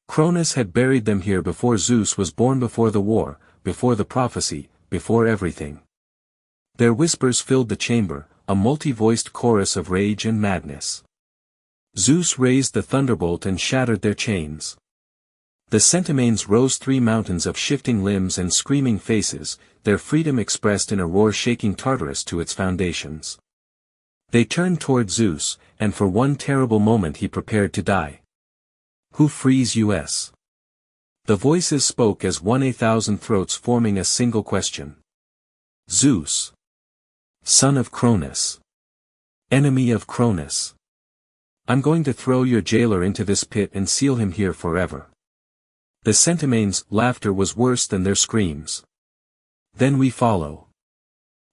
S2: Cronus had buried them here before Zeus was born, before the war, before the prophecy, before everything. Their whispers filled the chamber, a multi-voiced chorus of rage and madness. Zeus raised the thunderbolt and shattered their chains. The Centimanes rose 3 mountains of shifting limbs and screaming faces, their freedom expressed in a roar shaking Tartarus to its foundations. They turned toward Zeus, and for one terrible moment he prepared to die. Who frees us? The voices spoke as one, 1,000 throats forming a single question. Zeus. Son of Cronus. Enemy of Cronus. I'm going to throw your jailer into this pit and seal him here forever. The Centimanes' laughter was worse than their screams. Then we follow.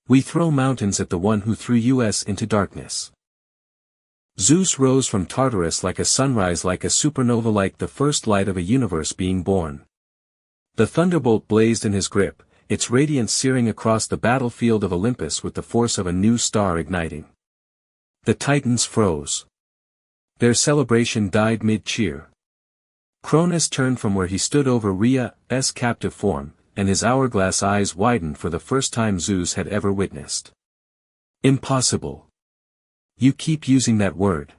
S2: We throw mountains at the one who threw us into darkness. Zeus rose from Tartarus like a sunrise, like a supernova, like the first light of a universe being born. The thunderbolt blazed in his grip, its radiance searing across the battlefield of Olympus with the force of a new star igniting. The Titans froze. Their celebration died mid-cheer. Cronus turned from where he stood over Rhea's captive form, and his hourglass eyes widened for the first time Zeus had ever witnessed. Impossible. You keep using that word.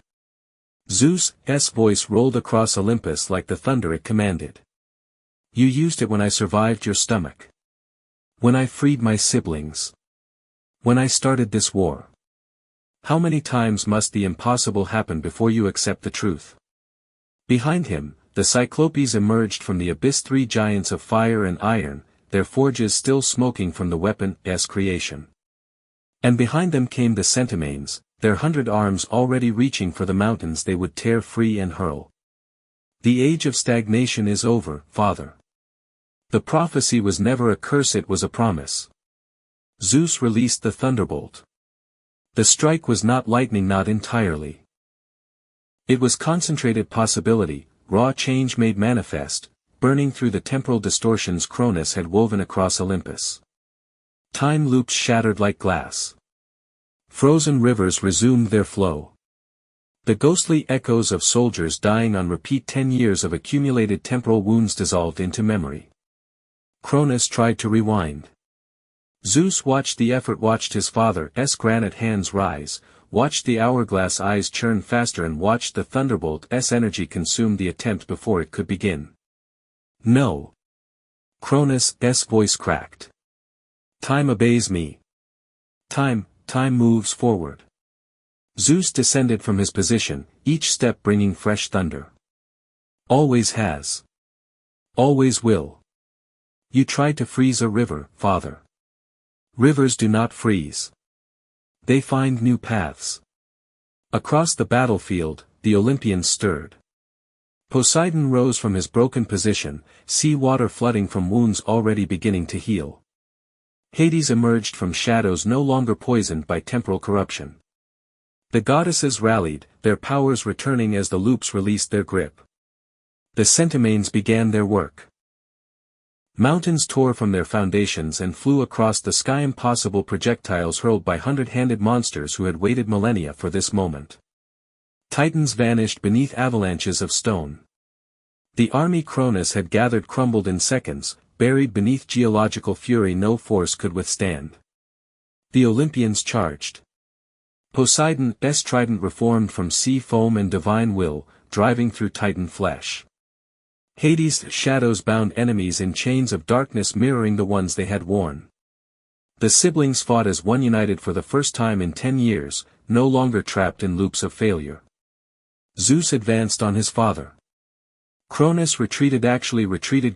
S2: Zeus' voice rolled across Olympus like the thunder it commanded. You used it when I survived your stomach. When I freed my siblings. When I started this war. How many times must the impossible happen before you accept the truth? Behind him, the Cyclopes emerged from the abyss, 3 giants of fire and iron, their forges still smoking from the weapon's creation. And behind them came the Centimanes, their 100 arms already reaching for the mountains they would tear free and hurl. The age of stagnation is over, Father. The prophecy was never a curse, it was a promise. Zeus released the thunderbolt. The strike was not lightning, not entirely. It was concentrated possibility, raw change made manifest, burning through the temporal distortions Cronus had woven across Olympus. Time loops shattered like glass. Frozen rivers resumed their flow. The ghostly echoes of soldiers dying on repeat, 10 years of accumulated temporal wounds dissolved into memory. Cronus tried to rewind. Zeus watched the effort, watched his father's granite hands rise, watched the hourglass eyes churn faster, and watched the thunderbolt's energy consume the attempt before it could begin. No. Cronus' voice cracked. Time obeys me. Time moves forward. Zeus descended from his position, each step bringing fresh thunder. Always has. Always will. You tried to freeze a river, Father. Rivers do not freeze. They find new paths. Across the battlefield, the Olympians stirred. Poseidon rose from his broken position, sea water flooding from wounds already beginning to heal. Hades emerged from shadows no longer poisoned by temporal corruption. The goddesses rallied, their powers returning as the loops released their grip. The Centimanes began their work. Mountains tore from their foundations and flew across the sky, impossible projectiles hurled by 100-handed monsters who had waited millennia for this moment. Titans vanished beneath avalanches of stone. The army Cronus had gathered crumbled in seconds, buried beneath geological fury no force could withstand. The Olympians charged. Poseidon's trident reformed from sea foam and divine will, driving through Titan flesh. Hades' shadows bound enemies in chains of darkness mirroring the ones they had worn. The siblings fought as one, united for the first time in 10 years, no longer trapped in loops of failure. Zeus advanced on his father. Cronus retreated,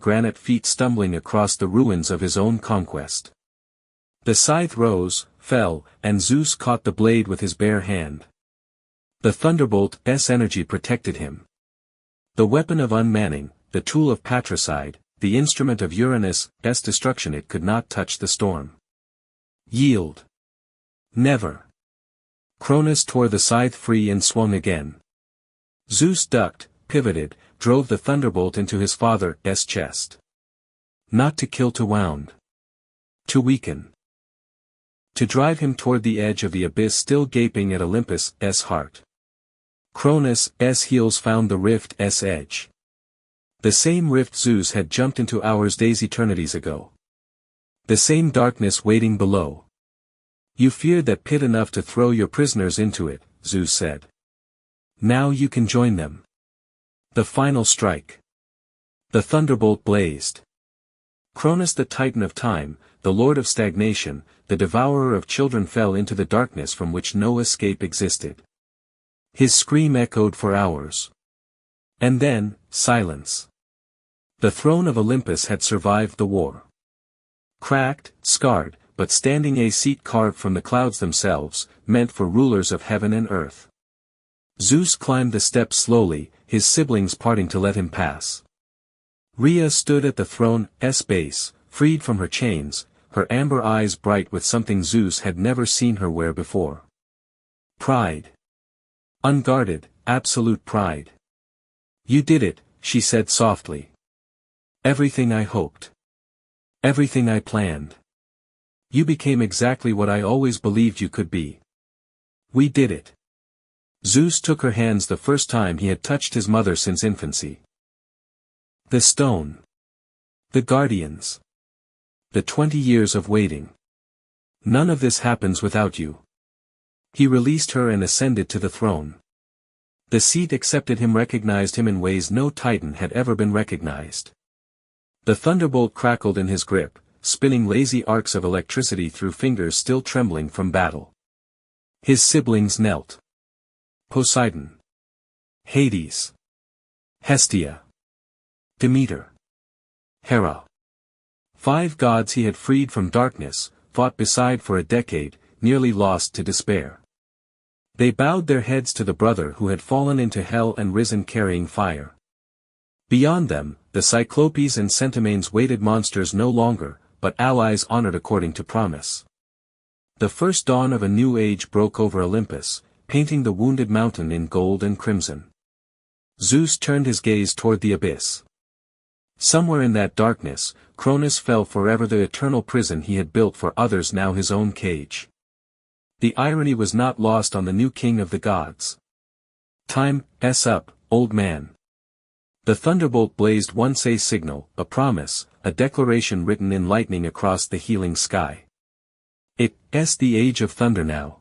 S2: granite feet stumbling across the ruins of his own conquest. The scythe rose, fell, and Zeus caught the blade with his bare hand. The thunderbolt's energy protected him. The weapon of unmanning, the tool of patricide, the instrument of Uranus' destruction. It could not touch the storm. Yield. Never. Cronus tore the scythe free and swung again. Zeus ducked, pivoted, drove the thunderbolt into his father's chest. Not to kill, to wound. To weaken. To drive him toward the edge of the abyss still gaping at Olympus' heart. Cronus' heels found the rift's edge. The same rift Zeus had jumped into hours, days, eternities ago. The same darkness waiting below. You feared that pit enough to throw your prisoners into it, Zeus said. Now you can join them. The final strike. The thunderbolt blazed. Cronus, the Titan of time, the Lord of stagnation, the devourer of children, fell into the darkness from which no escape existed. His scream echoed for hours. And then, silence. The throne of Olympus had survived the war. Cracked, scarred, but standing, a seat carved from the clouds themselves, meant for rulers of heaven and earth. Zeus climbed the steps slowly, his siblings parting to let him pass. Rhea stood at the throne's base, freed from her chains, her amber eyes bright with something Zeus had never seen her wear before. Pride. Unguarded, absolute pride. You did it, she said softly. Everything I hoped. Everything I planned. You became exactly what I always believed you could be. We did it. Zeus took her hands, the first time he had touched his mother since infancy. The stone. The guardians. The 20 years of waiting. None of this happens without you. He released her and ascended to the throne. The seat accepted him, recognized him in ways no Titan had ever been recognized. The thunderbolt crackled in his grip, spinning lazy arcs of electricity through fingers still trembling from battle. His siblings knelt. Poseidon. Hades. Hestia. Demeter. Hera. 5 gods he had freed from darkness, fought beside for a decade, nearly lost to despair. They bowed their heads to the brother who had fallen into hell and risen carrying fire. Beyond them, the Cyclopes and Centimanes waited, monsters no longer, but allies honored according to promise. The first dawn of a new age broke over Olympus, painting the wounded mountain in gold and crimson. Zeus turned his gaze toward the abyss. Somewhere in that darkness, Cronus fell forever, the eternal prison he had built for others, now his own cage. The irony was not lost on the new king of the gods. Time's up, old man. The thunderbolt blazed once, a signal, a promise, a declaration written in lightning across the healing sky. It's the age of thunder now.